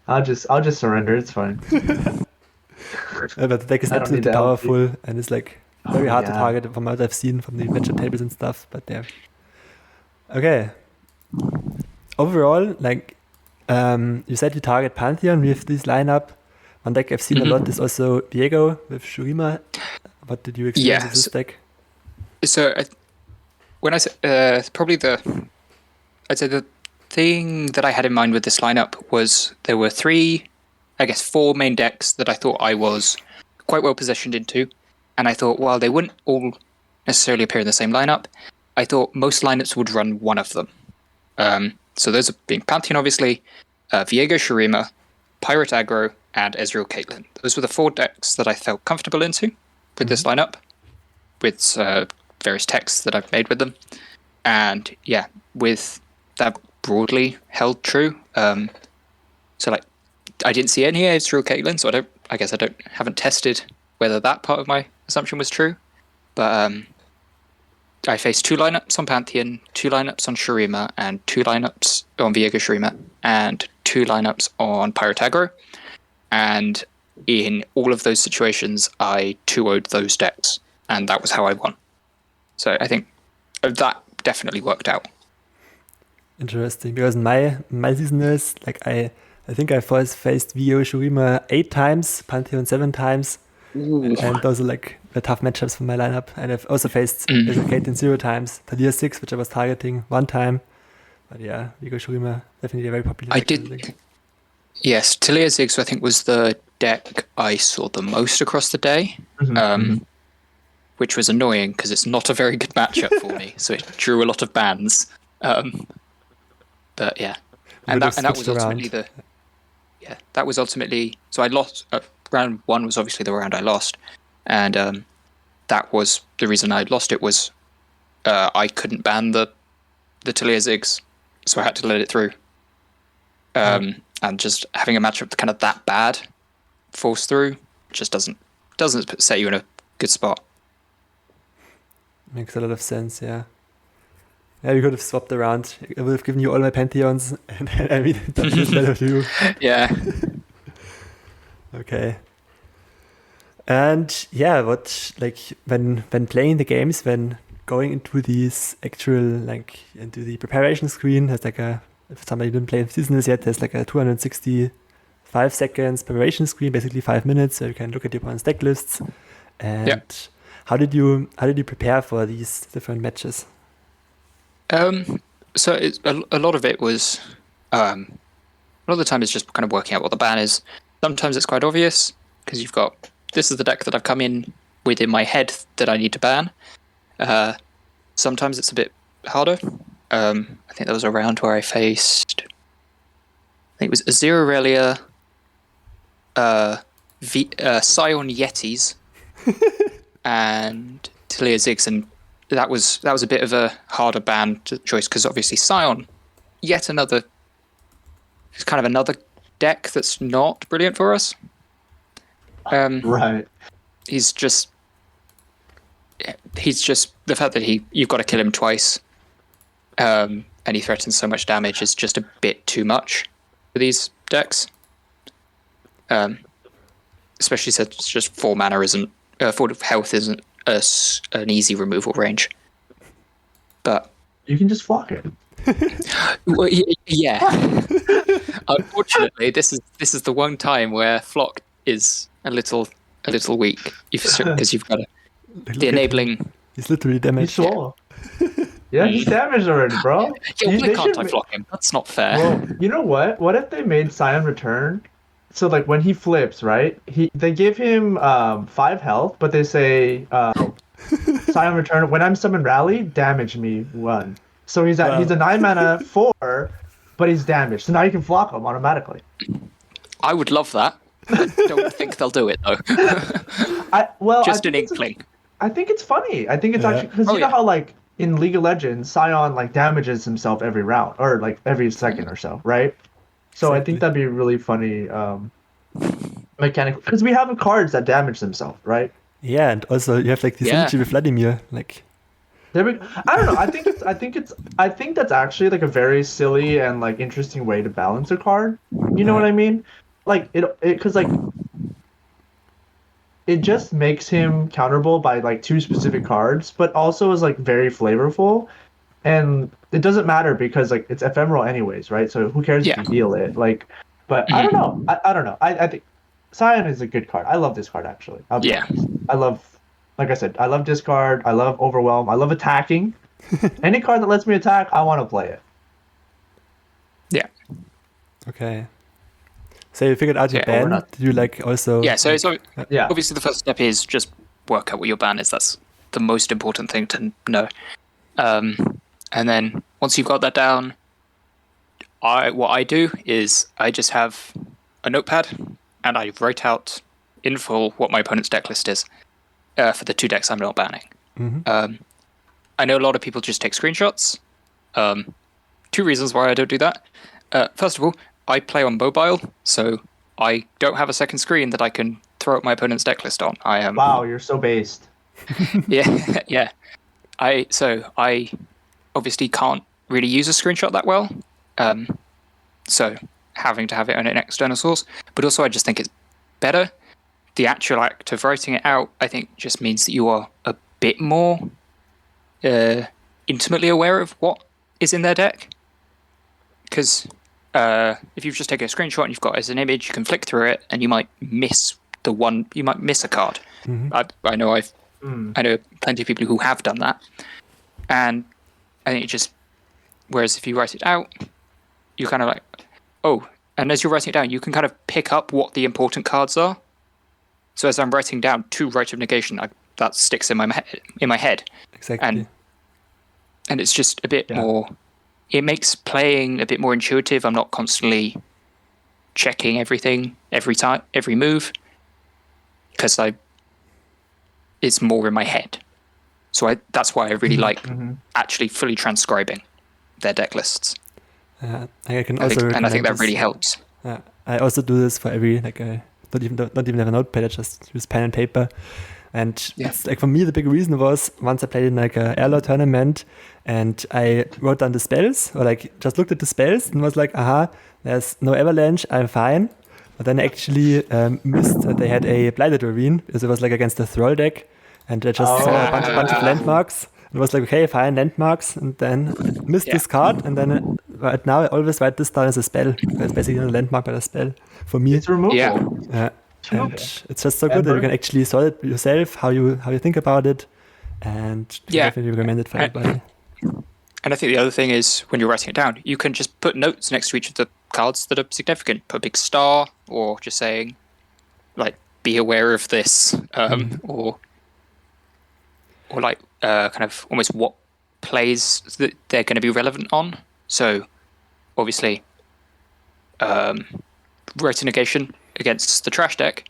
I'll just surrender, it's fine. But the deck is absolutely powerful and it's very hard to target from what I've seen from the matchup tables and stuff. But yeah. Okay. Overall, you said you target Pantheon with this lineup. One deck I've seen a lot is also Viego with Shurima. What did you experience with this deck? So when I say I'd say the thing that I had in mind with this lineup was there were 4 main decks that I thought I was quite well positioned into, and I thought while they wouldn't all necessarily appear in the same lineup, I thought most lineups would run one of them. So those are being Pantheon, obviously, Viego Shurima, Pirate Aggro, and Ezreal Caitlyn. Those were the 4 decks that I felt comfortable into with this lineup, with various texts that I've made with them. And yeah, with that broadly held true. I didn't see any Ezreal Caitlyn, so I haven't tested whether that part of my assumption was true. But I faced 2 lineups on Pantheon, 2 lineups on Shurima, and 2 lineups on Viego Shurima, and 2 lineups on Pirate Aggro. And in all of those situations, I 2-0'd those decks, and that was how I won. So I think that definitely worked out. Interesting, because my season is like I think I first faced Vio Shurima 8 times, Pantheon 7 times, Ooh. and those are like the tough matchups for my lineup. And I've also faced Caitlyn 0 times, Talia 6, which I was targeting 1 time. But yeah, Vio Shurima definitely a very popular. I deck, did. think. Yes, Talia Ziggs I think was the deck I saw the most across the day, which was annoying because it's not a very good matchup for me. So it drew a lot of bans. But yeah, and that was ultimately that was ultimately. So I lost. Round 1 was obviously the round I lost, and that was the reason I lost. It was I couldn't ban the Talia Ziggs, so I had to let it through. And just having a matchup kind of that bad forced through just doesn't set you in a good spot. Makes a lot of sense, yeah. Yeah, we could have swapped around. I would have given you all my Pantheons, and I mean, that's just better for you. Yeah. Okay. And yeah, what like when playing the games, when going into these actual like into the preparation screen, there's like if somebody didn't play the season yet, there's like a 265 seconds preparation screen, basically 5 minutes, so you can look at your opponent's deck lists. And how did you prepare for these different matches? So a lot of it was, a lot of the time it's just kind of working out what the ban is. Sometimes it's quite obvious because you've got, this is the deck that I've come in with in my head that I need to ban. Sometimes it's a bit harder. I think there was a round where I faced, I think it was Azir Aurelia, Scion Yetis, and Talia Ziggs, and that was a bit of a harder ban choice because obviously Scion, yet another, it's kind of another deck that's not brilliant for us. Right. He's just the fact that you've got to kill him twice, and he threatens so much damage is just a bit too much for these decks. Especially since it's just 4 mana isn't 4 health isn't an easy removal range. But you can just flock it. Well, yeah. Unfortunately, this is the one time where flock is a little weak because you've got the enabling. He's literally damaged. He's slow. Yeah, he's damaged already, bro. Yeah, why can't I flock him? That's not fair. Well, you know what? What if they made Scion return? So like when he flips, right? They give him 5 health, but they say Scion return when I'm summon rally, damage me 1. So he's a 9 mana 4, but he's damaged. So now you can flock him automatically. I would love that. I don't think they'll do it though. Just an inkling. I think it's funny. I think it's actually because you know how like in League of Legends, Scion like damages himself every round or like every second or so, right? So exactly. I think that'd be a really funny mechanic because we have cards that damage themselves, right? Yeah, and also you have like the synergy with Vladimir, like. I don't know. I think that's actually like a very silly and like interesting way to balance a card. You know what I mean? Like because like it just makes him counterable by like 2 specific cards, but also is like very flavorful, and it doesn't matter because like it's ephemeral anyways, right? So who cares if you deal it? Like, but I don't know. I don't know. I think Scion is a good card. I love this card actually. I love. Like I said, I love discard, I love overwhelm, I love attacking. Any card that lets me attack, I want to play it. Yeah. Okay. So you figured out your ban. Did you like also? Yeah. So obviously the first step is just work out what your ban is. That's the most important thing to know. And then once you've got that down, what I do is I just have a notepad and I write out in full what my opponent's deck list is. For the 2 decks I'm not banning. Mm-hmm. I know a lot of people just take screenshots. 2 reasons why I don't do that. First of all, I play on mobile, so I don't have a second screen that I can throw up my opponent's deck list on. I am. Wow, you're so based. Yeah. I obviously can't really use a screenshot that well. So having to have it on an external source, but also I just think it's better. The actual act of writing it out, I think, just means that you are a bit more intimately aware of what is in their deck. because if you've just taken a screenshot and you've got it as an image, you can flick through it, and you might miss a card. I know plenty of people who have done that, and I think it just. Whereas if you write it out, you kind of like, oh, and as you're writing it down, you can kind of pick up what the important cards are. So as I'm writing down 2 Rite of Negation, that sticks in my head. Exactly. And it's just a bit more. It makes playing a bit more intuitive. I'm not constantly checking everything every move, because it's more in my head. So that's why I really like actually fully transcribing their deck lists. I think that really helps. I also do this for every I don't even have a notepad. I just use pen and paper. And it's for me the big reason was once I played in a Airlaw tournament and I wrote down the spells or just looked at the spells and was like, aha, there's no avalanche, I'm fine. But then I actually missed that they had a Blighted Ravine because it was against the Thrall deck, and I just saw a bunch of landmarks. It was okay, fine, landmarks, and then I missed this card, and then right now I always write this down as a spell. It's basically a landmark by a spell for me. It's removable. Yeah. And it's just so good that you can actually sort it yourself, how you think about it, and definitely recommend it for everybody. And I think the other thing is when you're writing it down, you can just put notes next to each of the cards that are significant. Put a big star, or just saying, be aware of this, or kind of almost what plays that they're going to be relevant on. So, obviously, Rite of Negation against the trash deck.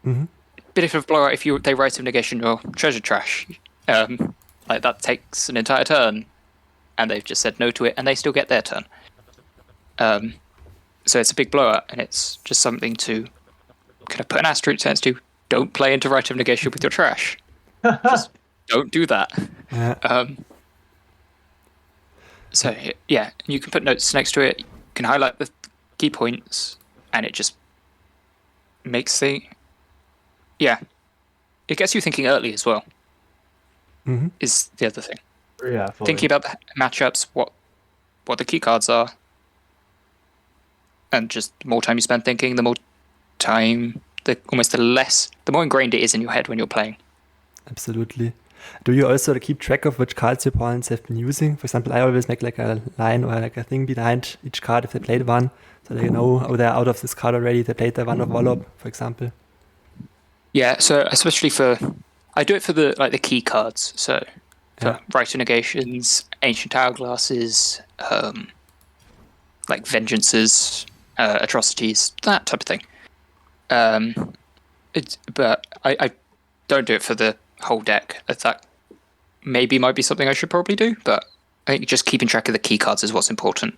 Bit of a blowout if they Rite of Negation or Treasure Trash. That takes an entire turn, and they've just said no to it, and they still get their turn. So it's a big blowout, and it's just something to kind of put an asterisk next to. Don't play into Rite of Negation with your trash. Just don't do that. So you can put notes next to it. You can highlight the key points, and it just makes it gets you thinking early as well. Is the other thing. Yeah, fully. Thinking about the matchups, what the key cards are, and just the more time you spend thinking, the more ingrained it is in your head when you're playing. Absolutely. Do you also keep track of which cards your opponents have been using? For example, I always make a line or a thing behind each card if they played one, so they know, they're out of this card already. They played the one of Wallop, for example. Yeah, so especially I do it for the key cards. So Rite of Negations, Ancient Hourglasses, Vengeances, Atrocities, that type of thing. But I don't do it for the whole deck. That maybe might be something I should probably do, but I think just keeping track of the key cards is what's important.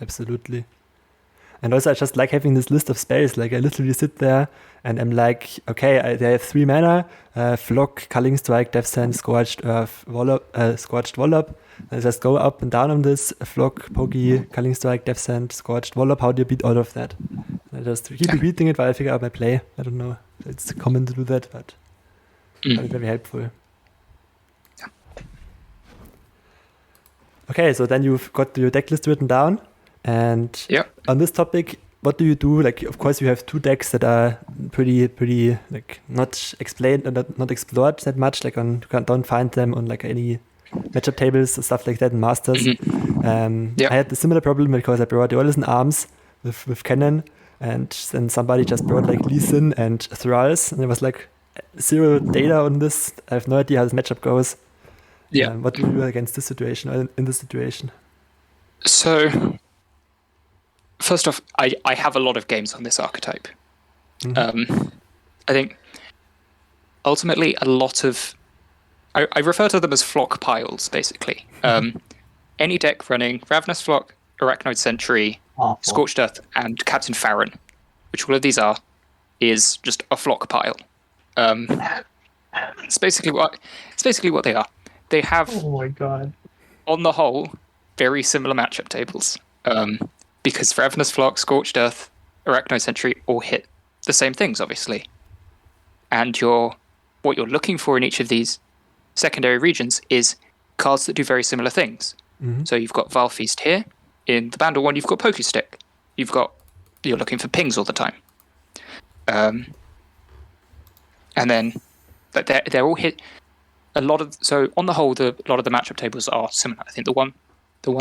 Absolutely. And also I just like having this list of spells. I literally sit there and I'm like, okay, they have 3 mana, Flock, Culling Strike, Death Send, Scorched Earth, Scorched Wallop. I just go up and down on this, Flock, Pokey, Culling Strike, Death Send, Scorched Wallop. How do you beat all of that? I just keep repeating it while I figure out my play. I don't know if it's common to do that, but it's very helpful. Okay, so then you've got your deck list written down. And on this topic, what do you do? Of course, you have 2 decks that are pretty not explained and not explored that much. You don't find them on any matchup tables and stuff like that in Masters. I had the similar problem because I brought Eolus and Arms with Cannon, and then somebody just brought Elise and Thralls, and there was 0 data on this. I have no idea how this matchup goes. What do you do against this situation or in this situation? So, first off, I have a lot of games on this archetype. I think ultimately a lot of I refer to them as flock piles, basically. Any deck running Ravenous Flock, Arachnoid Sentry, Scorched Earth, and Captain Farron, which all of these is just a flock pile. It's basically what they are. They have, oh my god, on the whole, very similar matchup tables. Because Ravenous Flock, Scorched Earth, Arachnoid Sentry all hit the same things, obviously. And what you're looking for in each of these secondary regions is cards that do very similar things. So you've got Vile Feast here, In the Bandle one, you've got Pokestick. You're looking for pings all the time. And then, but they're all hit. So on the whole, a lot of the matchup tables are similar. I think the one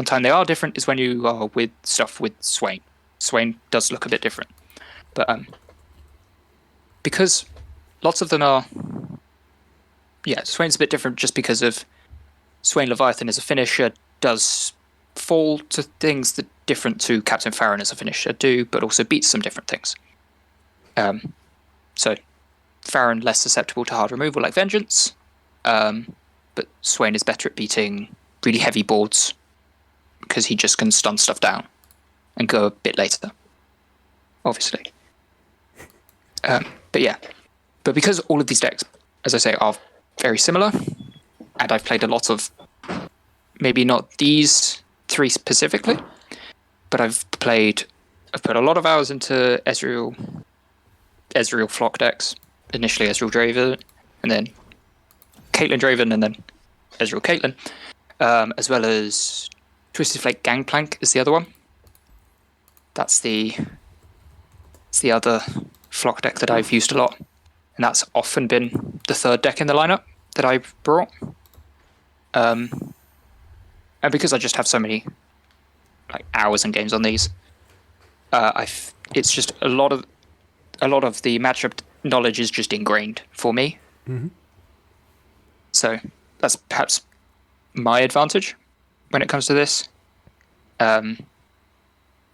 time they are different is when you are with stuff with Swain. Swain does look a bit different, but because lots of them are, Swain's a bit different just because of Swain Leviathan as a finisher does fall to things that different to Captain Farron as a finisher do, but also beats some different things. So Farron less susceptible to hard removal like Vengeance, but Swain is better at beating really heavy boards because he just can stun stuff down and go a bit later, obviously. But because all of these decks, as I say, are very similar, and I've played a lot of, maybe not these three specifically, but I've put a lot of hours into Ezreal Flock decks. Initially Ezreal Draven, and then Caitlyn Draven, and then Ezreal Caitlyn, as well as Twisted Flake Gangplank is the other one. It's the other Flock deck that I've used a lot, and that's often been the third deck in the lineup that I've brought. And because I just have so many hours and games on these, it's just a lot of the matchup knowledge is just ingrained for me. Mm-hmm. So that's perhaps my advantage when it comes to this.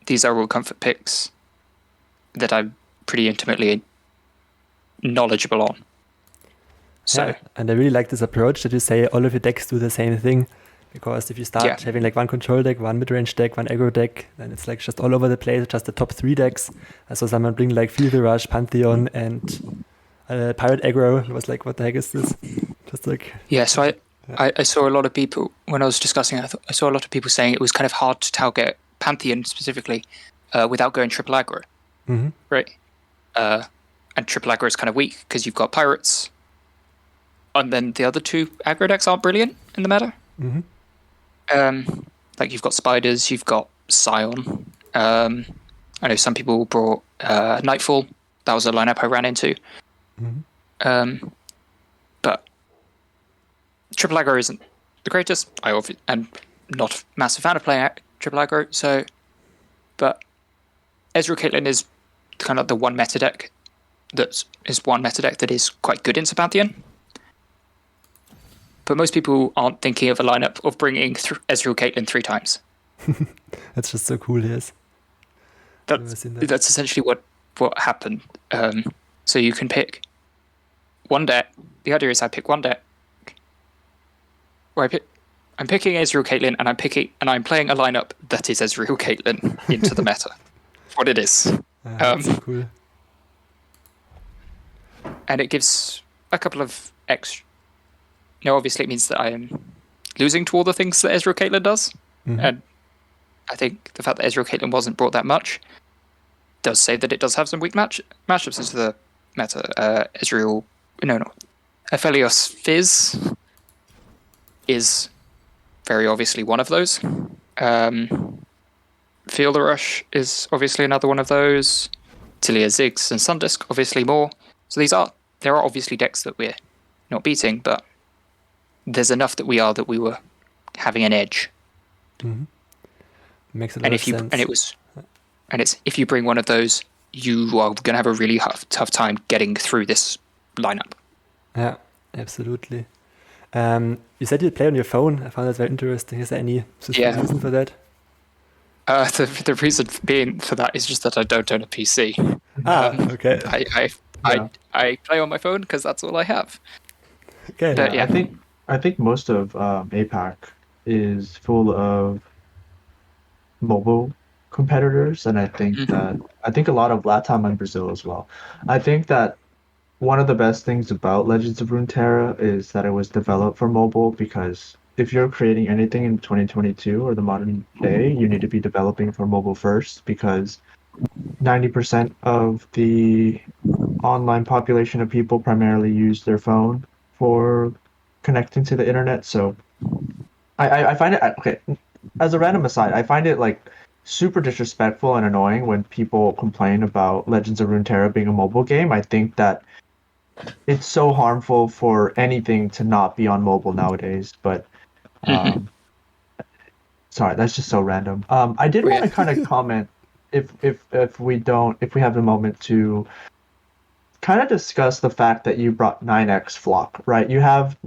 These are all comfort picks that I'm pretty intimately knowledgeable on. So, yeah, and I really like this approach that you say all of your decks do the same thing. Because if you start having one control deck, one mid-range deck, one aggro deck, then it's just all over the place, just the top 3 decks. I saw someone bring Field Rush, Pantheon, and Pirate Aggro. It was what the heck is this? So I saw a lot of people, when I was discussing it, I saw a lot of people saying it was kind of hard to target Pantheon specifically without going triple aggro. Mm-hmm. Right? And triple aggro is kind of weak because you've got Pirates, and then the other 2 aggro decks aren't brilliant in the meta. Mm-hmm. You've got Spiders, you've got Scion. I know some people brought Nightfall. That was a lineup I ran into. Mm-hmm. But triple aggro isn't the greatest. I'm not a massive fan of playing triple aggro. But Ezreal Caitlyn is kind of the one meta deck that is quite good in Pantheon. But most people aren't thinking of a lineup of bringing Ezreal Caitlyn 3 times. That's just so cool, yes. That's essentially what happened. So you can pick one deck. The idea is I pick one deck where I'm picking Ezreal Caitlyn, and I'm playing a lineup that is Ezreal Caitlyn into the meta. What it is. That's so cool. And it gives a couple of extra. Now, obviously, it means that I am losing to all the things that Ezreal Caitlyn does. Mm-hmm. And I think the fact that Ezreal Caitlyn wasn't brought that much does say that it does have some weak matchups into the meta. Aphelios Fizz is very obviously one of those. Field Rush is obviously another one of those. Tilia, Ziggs, and Sundisk, obviously more. So there are obviously decks that we're not beating, but there's enough that we were having an edge. Mm-hmm. Makes a lot of sense. If you bring one of those, you are going to have a really tough time getting through this lineup. Yeah, absolutely. You said you play on your phone. I found that very interesting. Is there any specific reason for that? The reason being for that is just that I don't own a PC. Okay. I play on my phone because that's all I have. Okay. But, I think most of APAC is full of mobile competitors, and I think a lot of LATAM and Brazil as well. I think that one of the best things about Legends of Runeterra is that it was developed for mobile, because if you're creating anything in 2022 or the modern day, you need to be developing for mobile first, because 90% of the online population of people primarily use their phone for connecting to the internet. So I find it, okay, as a random aside, I find it super disrespectful and annoying when people complain about Legends of Runeterra being a mobile game. I think that it's so harmful for anything to not be on mobile nowadays. But sorry, that's just so random. I did want to kind of comment if we have a moment to kind of discuss the fact that you brought 9x Flock, right? You have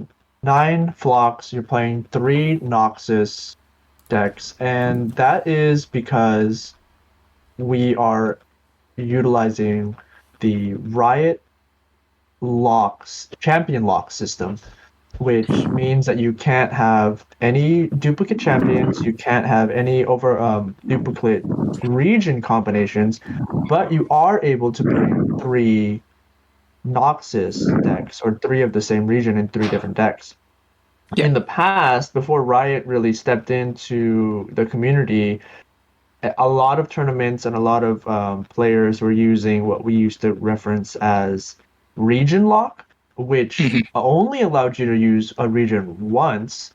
9 Flocks, you're playing 3 Noxus decks, and that is because we are utilizing the Riot champion lock system, which means that you can't have any duplicate champions, you can't have any duplicate region combinations, but you are able to bring 3 Noxus decks, or 3 of the same region in 3 different decks. Yeah. In the past, before Riot really stepped into the community, a lot of tournaments and a lot of players were using what we used to reference as region lock, which only allowed you to use a region once.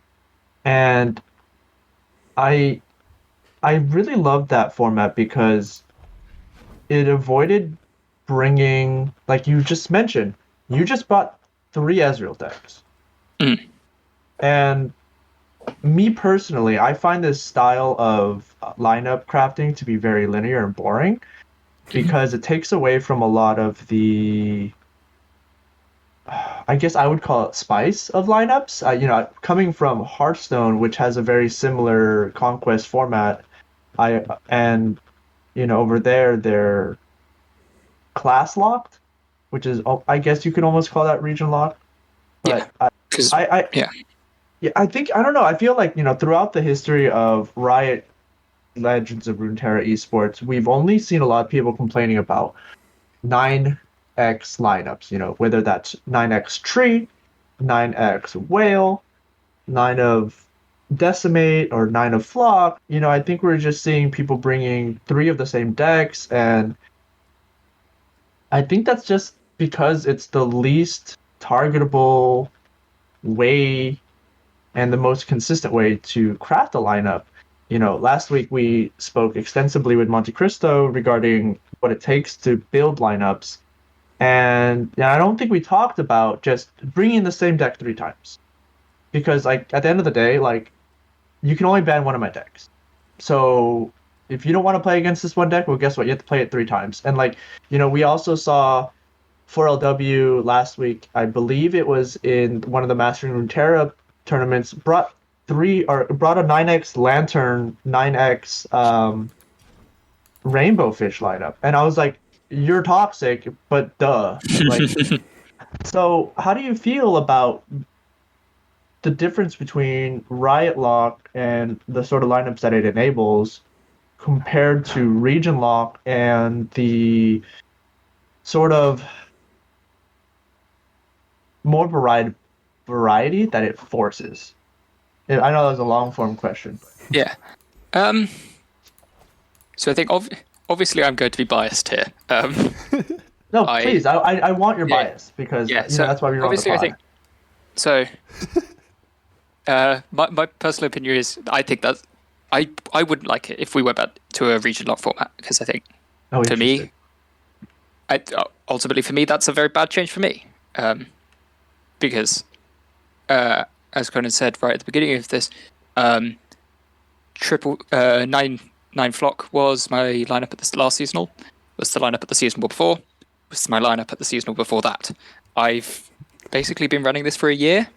And I really loved that format because it avoided bringing, like you just mentioned, you just bought 3 Ezreal decks. And me personally, I find this style of lineup crafting to be very linear and boring because it takes away from a lot of the, I guess I would call it spice of lineups. Coming from Hearthstone, which has a very similar conquest format, over there they're class locked, which is, I guess you could almost call that region locked. But I think, I don't know, I feel like, throughout the history of Riot Legends of Runeterra esports, we've only seen a lot of people complaining about 9x lineups, whether that's 9x Tree, 9x Whale, 9 of Decimate, or 9 of Flock. I think we're just seeing people bringing 3 of the same decks, and I think that's just because it's the least targetable way and the most consistent way to craft a lineup. Last week we spoke extensively with Monte Cristo regarding what it takes to build lineups, and I don't think we talked about just bringing the same deck 3 times, because at the end of the day, you can only ban one of my decks. So if you don't want to play against this one deck, well, guess what? You have to play it 3 times. And we also saw 4LW last week, I believe it was in one of the Mastering Runeterra tournaments, brought a 9x Lantern, 9x Rainbow Fish lineup. And I was like, you're toxic, but duh. So how do you feel about the difference between Riot Lock and the sort of lineups that it enables compared to Region Lock and the sort of more variety that it forces? I know that was a long form question. Yeah. So I think obviously I'm going to be biased here. No, please. I want your bias because that's why we're obviously on the pod. I think so. My personal opinion is I think that I wouldn't like it if we went back to a region lock format, because I think to me, ultimately for me that's a very bad change for me. Because, as Conan said right at the beginning of this, 9 Flock was my lineup at the last seasonal, was the lineup at the seasonal before, was my lineup at the seasonal before that. I've basically been running this for a year,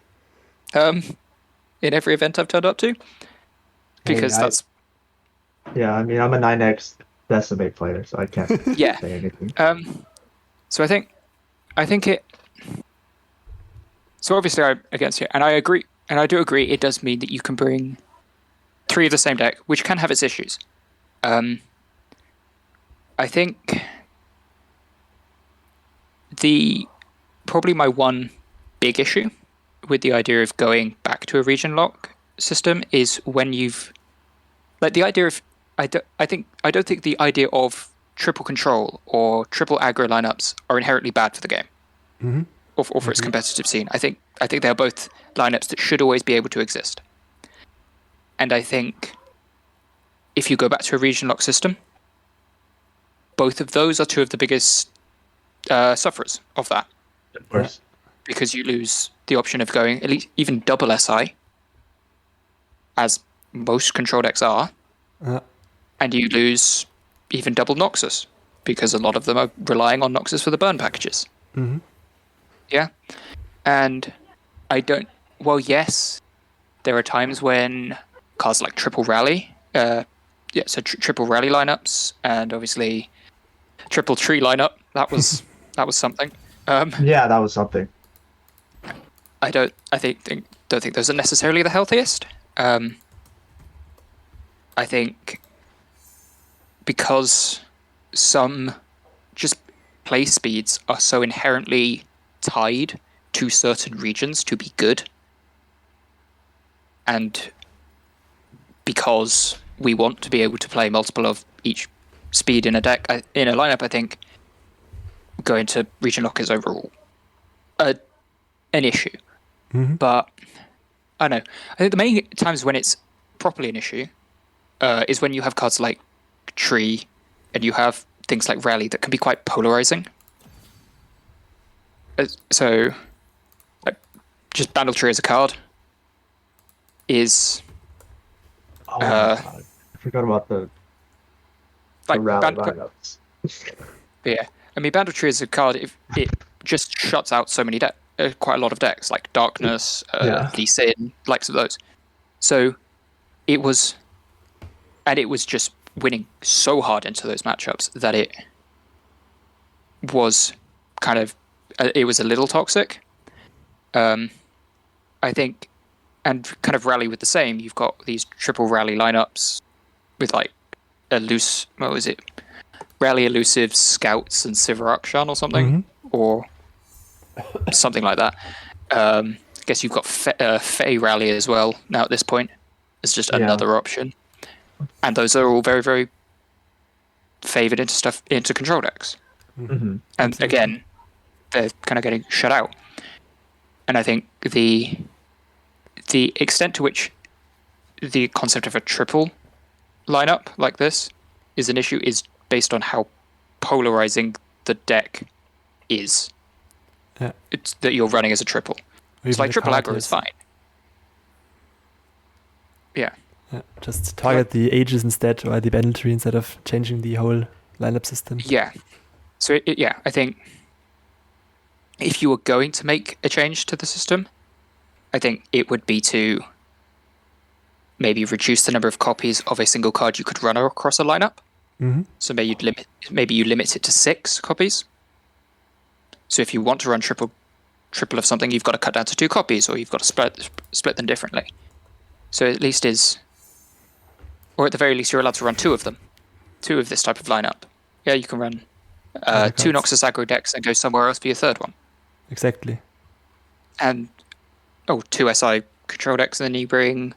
in every event I've turned up to, because that's... Yeah, I mean, I'm a 9x Decimate player, so I can't say anything. So I think it... So obviously I'm against it, and I agree, and I do agree it does mean that you can bring 3 of the same deck, which can have its issues. I think probably my one big issue with the idea of going back to a region lock system is when you've the idea of I don't think the idea of triple control or triple aggro lineups are inherently bad for the game. Mm-hmm. Or for its competitive scene. I think they are both lineups that should always be able to exist. And I think if you go back to a region lock system, both of those are two of the biggest sufferers of that. Of course. Because you lose the option of going at least even double SI, as most control decks are, and you lose even double Noxus, because a lot of them are relying on Noxus for the burn packages. Mm-hmm. Yeah. And I don't... Well, yes, there are times when cards like Triple Rally, Triple Rally lineups, and obviously Triple Tree lineup, that was something. Yeah, that was something. I don't think those are necessarily the healthiest. I think because some just play speeds are so inherently tied to certain regions to be good, and because we want to be able to play multiple of each speed in a deck, in a lineup, I think going to region lock is overall an issue. Mm-hmm. But I don't know. I think the main times when it's properly an issue is when you have cards like Tree and you have things like Rally that can be quite polarizing. So, like, just Bandle Tree as a card is... Oh my God. I forgot about the Rally lineups. Yeah. I mean, Bandle Tree as a card, it just shuts out so many quite a lot of decks, like Darkness, Elise, likes of those. So it was just winning so hard into those matchups that it was kind of, it was a little toxic. I think, and kind of Rally with the same, you've got these triple Rally lineups with like Rally Elusive, Scouts, and Sivarakshan or something, or something like that. I guess you've got Fae Rally as well now at this point. It's just another option. And those are all very, very favoured into control decks. Mm-hmm. And again, they're kind of getting shut out. And I think the extent to which the concept of a triple lineup like this is an issue is based on how polarizing the deck is. Yeah. It's that you're running as a triple. It's like triple aggro is fine. Yeah. Just target the Aegis instead, or the Bandle Tree instead of changing the whole lineup system. Yeah. So I think if you were going to make a change to the system, I think it would be to maybe reduce the number of copies of a single card you could run across a lineup. Mm-hmm. So maybe you limit it to 6 copies. So if you want to run triple of something, you've got to cut down to 2 copies, or you've got to split them differently. So at least or at the very least, you're allowed to run 2 of them, 2 of this type of lineup. Yeah, you can run 2 Noxus aggro decks and go somewhere else for your third one. Exactly. And 2 SI control decks, and then you bring,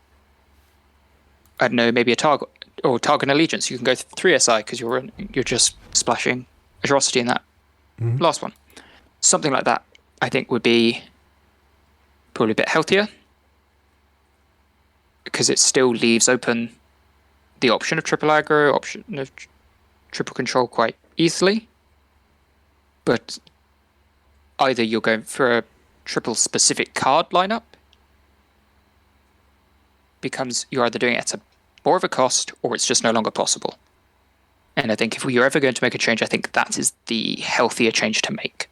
I don't know, maybe a Target or Target Allegiance. You can go 3 SI because you're just splashing Atrocity in that last one. Something like that, I think, would be probably a bit healthier, because it still leaves open the option of triple aggro, option of triple control quite easily. But either you're going for a triple specific card lineup, becomes you're either doing it at more of a cost, or it's just no longer possible. And I think if you're ever going to make a change, I think that is the healthier change to make.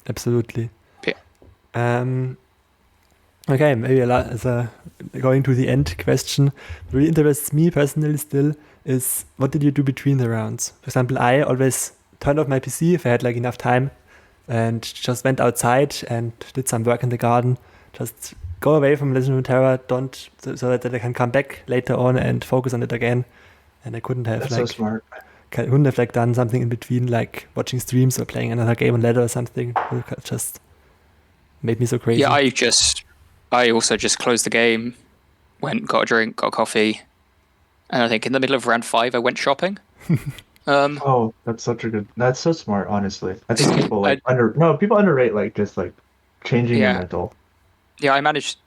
Absolutely. Yeah. Okay, maybe going to the end question. What really interests me personally still is, what did you do between the rounds? For example, I always turned off my PC if I had like enough time, and just went outside and did some work in the garden. Just go away from Runeterra, so that I can come back later on and focus on it again. And I couldn't have so smart. Couldn't have like done something in between, like watching streams or playing another game on ladder or something. It just made me so crazy. Yeah, I also just closed the game, went, got a drink, got coffee, and I think in the middle of round 5 I went shopping. That's so smart, honestly. I think people people underrate like just like changing your mental. Yeah,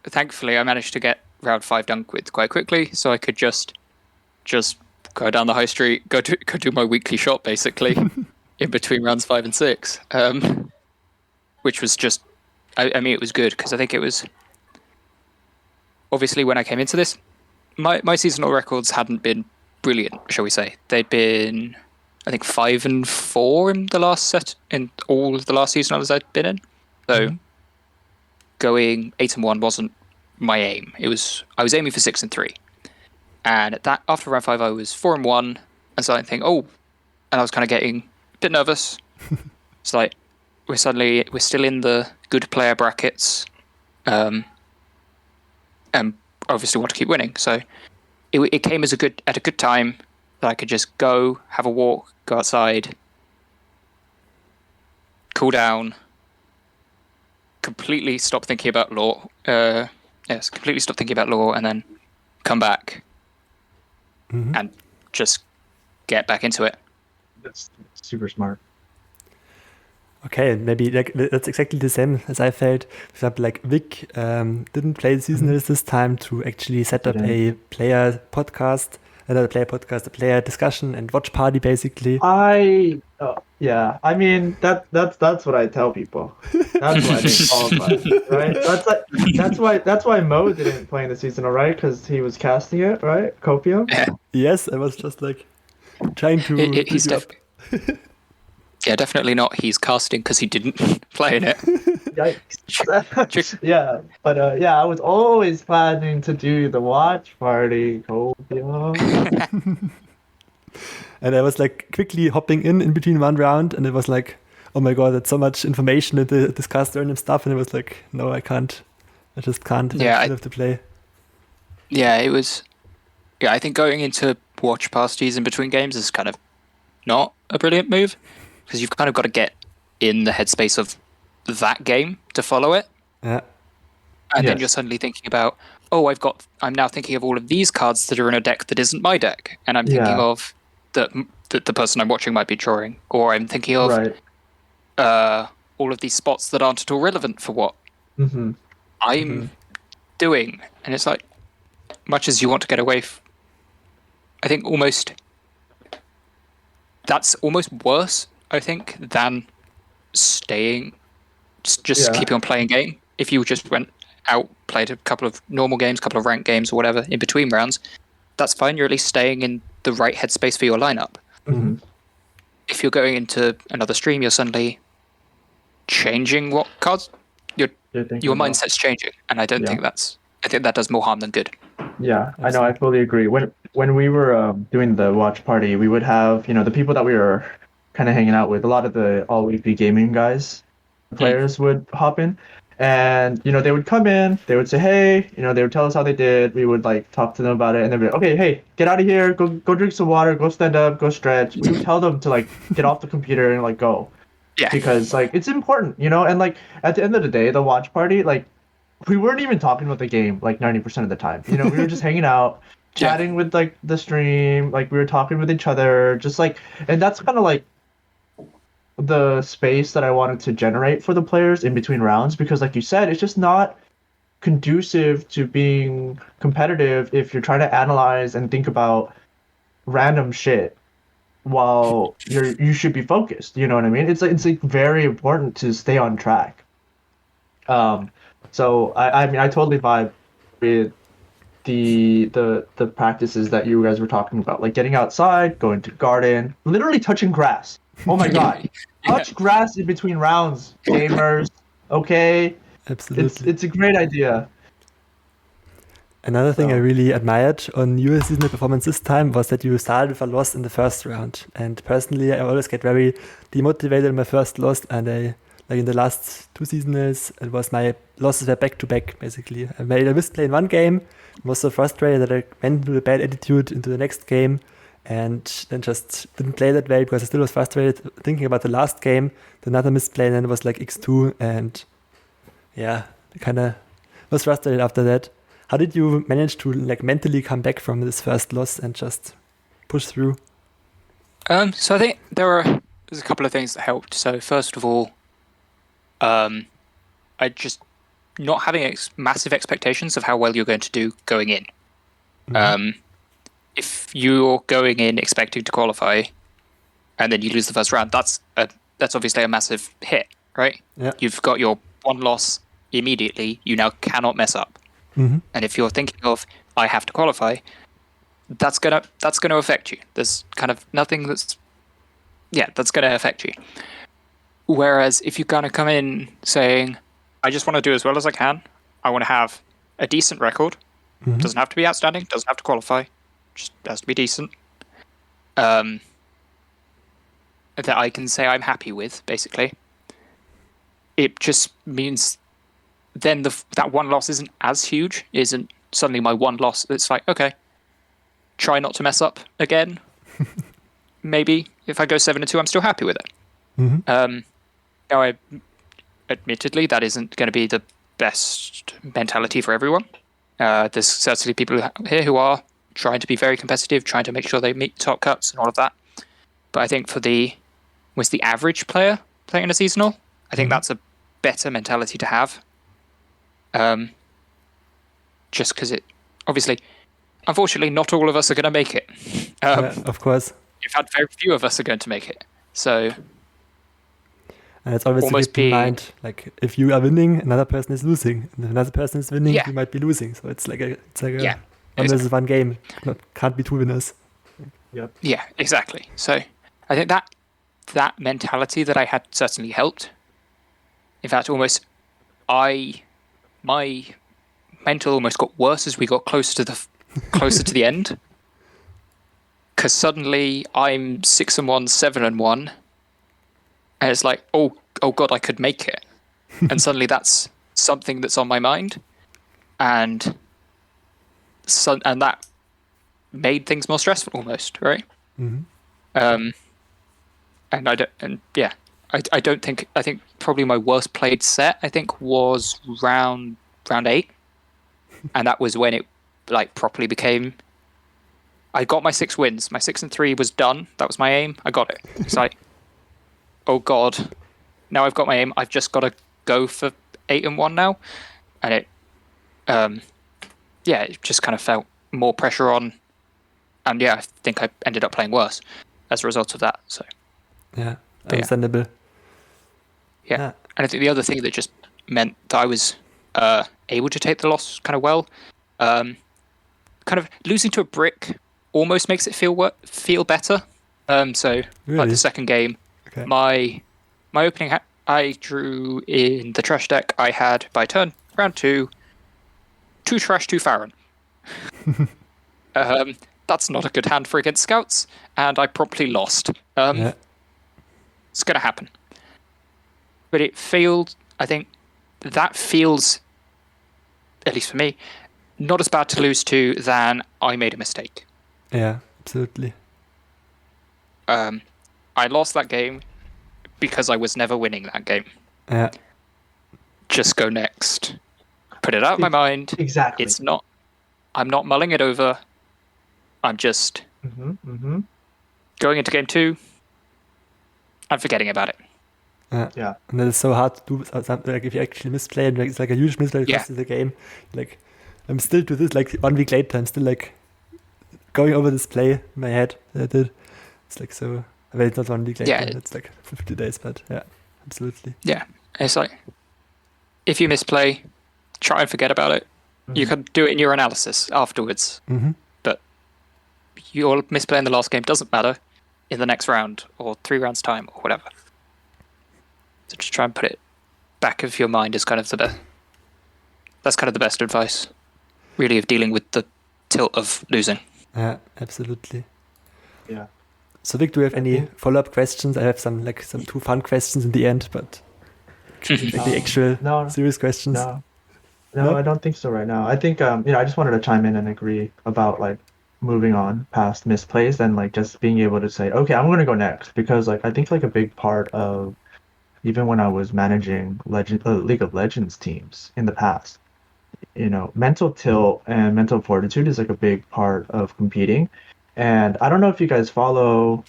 thankfully I managed to get round 5 done with quite quickly, so I could just go down the high street, go do my weekly shop basically in between rounds 5 and 6, which was just, I mean, it was good because I think it was obviously when I came into this, my seasonal records hadn't been brilliant, shall we say. They'd been, I think, 5 and 4 in the last set in all of the last seasonals I'd been in. So going 8 and 1 wasn't my aim. I was aiming for 6 and 3. And after round 5 I was 4 and 1 and starting to think, and I was kind of getting a bit nervous. It's like we're still in the good player brackets. And obviously want to keep winning. So it came at a good time that I could just go, have a walk, go outside, cool down, completely stop thinking about lore. Completely stop thinking about lore, and then come back and just get back into it. That's super smart. Okay, maybe like that's exactly the same as I felt. For example, like Wick didn't play the seasonals this time to actually set up a player podcast, a player discussion and watch party basically. I mean that's what I tell people. That's why they qualified, right? That's why Mo didn't play in the seasonal, right? Because he was casting it, right? Copium. Yes, I was just like trying to. He's yeah, definitely not. He's casting because he didn't play in it. Yikes. Yeah, but I was always planning to do the watch party, Copium. And I was like quickly hopping in between one round, and it was like, oh my god, that's so much information to discuss random stuff, and it was like, no, I can't. I just can't. Yeah, I have to play. Yeah, it was. Yeah, I think going into watch parties in between games is kind of not a brilliant move because you've kind of got to get in the headspace of that game to follow it. Yeah. And then you're suddenly thinking about, I'm now thinking of all of these cards that are in a deck that isn't my deck, and I'm thinking of that the person I'm watching might be drawing, or I'm thinking of all of these spots that aren't at all relevant for what I'm doing. And it's like, much as you want to get away, I think that's almost worse, I think, than staying, just keeping on playing game. If you just went out, played a couple of normal games, couple of ranked games or whatever in between rounds, that's fine. You're at least staying in the right headspace for your lineup. If you're going into another stream, you're suddenly changing what cards your mindset's changing, and I think that does more harm than good. Yeah, I know. I fully agree. When we were doing the watch party, we would have the people that we were kind of hanging out with. A lot of the all weekly gaming guys, players would hop in, and they would come in. They would say, hey, they would tell us how they did. We would like talk to them about it, and they'd be like, okay, hey, get out of here, go drink some water, go stand up, go stretch. We would tell them to like get off the computer and like go. Yeah. Because like it's important, and like at the end of the day, the watch party, like we weren't even talking about the game like 90% of the time. We were just hanging out, chatting with like the stream, like we were talking with each other, just like, and that's kind of like the space that I wanted to generate for the players in between rounds, because like you said, it's just not conducive to being competitive if you're trying to analyze and think about random shit while you should be focused. You know what I mean? It's like very important to stay on track. So I mean I totally vibe with the practices that you guys were talking about, like getting outside, going to garden, literally touching grass. Oh my god. Touch grass in between rounds, gamers. Okay? Absolutely. It's a great idea. Another thing I really admired on your seasonal performance this time was that you started with a loss in the first round. And personally, I always get very demotivated in my first loss, and like in the last two seasonals, it was my losses were back-to-back, basically. I made a misplay in one game, was so frustrated that I went with a bad attitude into the next game, and then just didn't play that well because I still was frustrated thinking about the last game, another misplay, and then it was like X2, and I kind of was frustrated after that. How did you manage to like mentally come back from this first loss and just push through? So I think there's a couple of things that helped. So first of all, I just not having massive expectations of how well you're going to do going in. If you're going in expecting to qualify and then you lose the first round, that's obviously a massive hit, right? Yeah. You've got your one loss immediately. You now cannot mess up. Mm-hmm. And if you're thinking of, I have to qualify, that's gonna affect you. There's kind of nothing that's gonna affect you. Whereas if you kind of come in saying, I just want to do as well as I can, I want to have a decent record. Mm-hmm. Doesn't have to be outstanding, doesn't have to qualify, just has to be decent. That I can say I'm happy with, basically. It just means then that one loss isn't as huge, isn't suddenly my one loss. It's like, okay, try not to mess up again. Maybe if I go 7-2, I'm still happy with it. Mm-hmm. Now, admittedly, that isn't going to be the best mentality for everyone. There's certainly people here who are trying to be very competitive, trying to make sure they meet top cuts and all of that. But I think for the average player playing in a seasonal, I think that's a better mentality to have. Just because unfortunately, not all of us are going to make it. Of course. In fact, very few of us are going to make it. So, and it's always to keep in mind, like if you are winning, another person is losing. And if another person is winning, you might be losing. So it's like a one versus one game. Can't be two winners. Yep. Yeah, exactly. So I think that mentality that I had certainly helped. In fact, my mental almost got worse as we got closer to the end. Because suddenly I'm 6-1, 7-1, and it's like, oh god, I could make it, and suddenly that's something that's on my mind, and that made things more stressful almost, right? Mm-hmm. I don't think. I think probably my worst played set was round 8, and that was when it properly became. I got my 6 wins. My 6-3 was done. That was my aim. I got it. It's like, oh god, now I've got my aim. I've just got to go for 8-1 now, and it just kind of felt more pressure on, and I think I ended up playing worse as a result of that. So understandable. Yeah. And I think the other thing that just meant that I was able to take the loss kind of well, kind of losing to a brick almost makes it feel better. So really? Like the second game, my opening I drew in the trash deck. I had by turn round 2 trash, 2 Farron. That's not a good hand for against scouts, and I promptly lost. It's gonna happen. But it failed. I think that feels, at least for me, not as bad to lose to than I made a mistake. Yeah, absolutely. I lost that game because I was never winning that game. Yeah. Just go next. Put it out of my mind. Exactly. I'm not mulling it over. I'm just going into game 2 and forgetting about it. Yeah. And then it's so hard to do something like if you actually misplay and it's like a huge misplay across the game. Like I'm still to this, like 1 week later, I'm still like going over this play in my head that I did. It's like so. I mean, it's not 1 week later. It's like 50 days, but yeah, absolutely. Yeah, it's like if you misplay, try and forget about it. You can do it in your analysis afterwards. But your misplay in the last game doesn't matter in the next round or 3 rounds time or whatever. So just try and put it back of your mind is kind of the best. That's kind of the best advice, really, of dealing with the tilt of losing. Yeah, absolutely. Yeah. So Vic, do you have any follow-up questions? I have some 2 fun questions in the end, but the actual serious questions. No, I don't think so right now. I think I just wanted to chime in and agree about like moving on past misplays and like just being able to say, okay, I'm going to go next, because like I think like a big part of even when I was managing League of Legends teams in the past, mental tilt and mental fortitude is like a big part of competing. And I don't know if you guys follow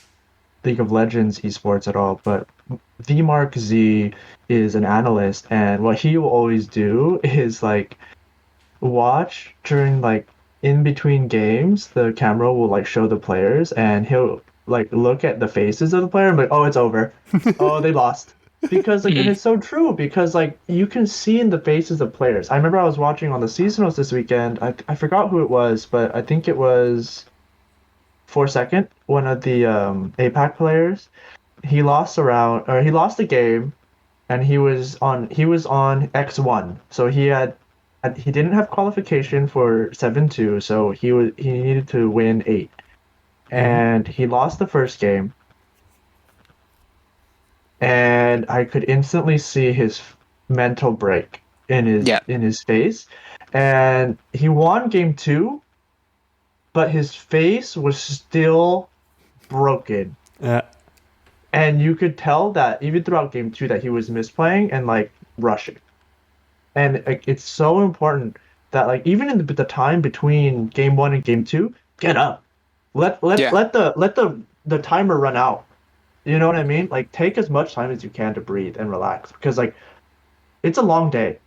League of Legends esports at all, but VMark is an analyst, and what he will always do is like watch during like in between games, the camera will like show the players, and he'll like look at the faces of the player and be like, oh, it's over. Oh, they lost. Because like, and it's so true because like you can see in the faces of players. I remember I was watching on the seasonals this weekend. I forgot who it was, but I think it was 4 Second, one of the APAC players. He lost the game, and he was on X1. So he didn't have qualification for 7-2, so he needed to win 8. And he lost the first game. And I could instantly see his mental break in his face. And he won game 2, but his face was still broken. Yeah. And you could tell that even throughout game 2 that he was misplaying and like rushing. And like, it's so important that like even in the time between game 1 and game 2, get up. Let the timer run out. You know what I mean? Like take as much time as you can to breathe and relax, because like it's a long day.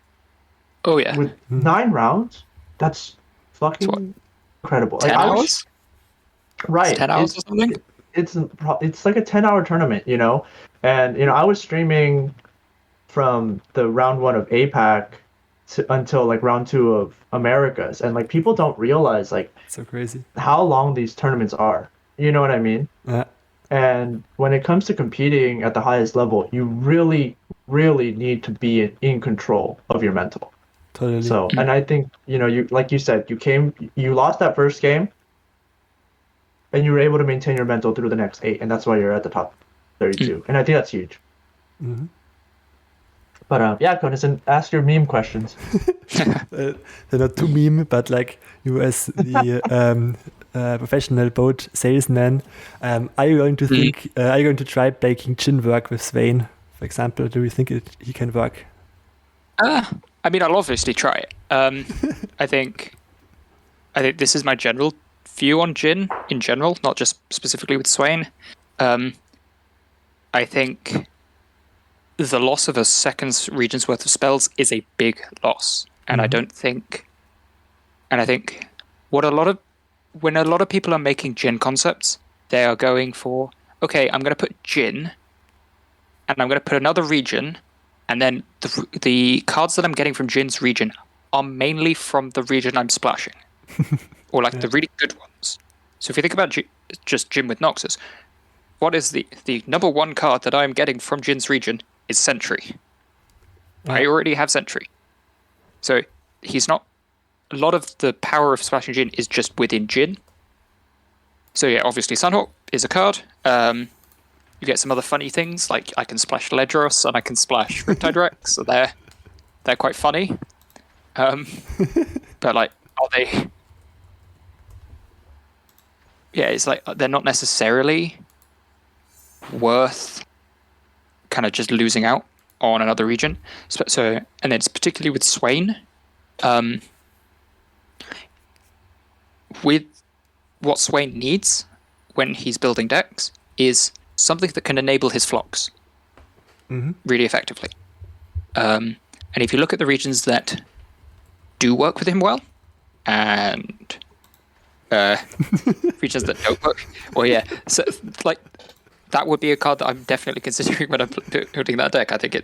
Oh yeah. With 9 rounds, that's fucking incredible. 10 like, hours? Right. 10 hours or something? It's like a 10-hour tournament, you know? And you know, I was streaming from the round 1 of APAC until like round 2 of Americas, and like people don't realize like So crazy. how long these tournaments are. You know what I mean? Yeah. And when it comes to competing at the highest level, you really, really need to be in control of your mental. Totally. So, and I think, you know, you like you said, you lost that first game, and you were able to maintain your mental through the next 8, and that's why you're at the top 32. And I think that's huge. Mm-hmm. But yeah, Conansson, ask your meme questions. They're not too meme, but like you as the professional boat salesman, are you going to think? Are you going to try making Jhin work with Swain, for example? Do you think he can work? I mean, I'll obviously try it. I think this is my general view on Jhin in general, not just specifically with Swain. I think the loss of a second region's worth of spells is a big loss, and I think when a lot of people are making Jhin concepts, they are going for, okay, I'm going to put Jhin, and I'm going to put another region, and then the cards that I'm getting from Jin's region are mainly from the region I'm splashing, or like the really good ones. So if you think about just Jhin with Noxus, what is the number 1 card that I'm getting from Jin's region is Sentry. I already have Sentry. So he's not... A lot of the power of splashing Jhin is just within Jhin. So yeah, obviously Sunhawk is a card. You get some other funny things, like I can splash Ledros and I can splash Riptide Rex, so they're quite funny. But like, are they... Yeah, it's like they're not necessarily worth kind of just losing out on another region. So, and then it's particularly with Swain. With what Swain needs when he's building decks is something that can enable his flocks really effectively. And if you look at the regions that do work with him well, and regions that don't work, well, yeah, so like that would be a card that I'm definitely considering when I'm building that deck. I think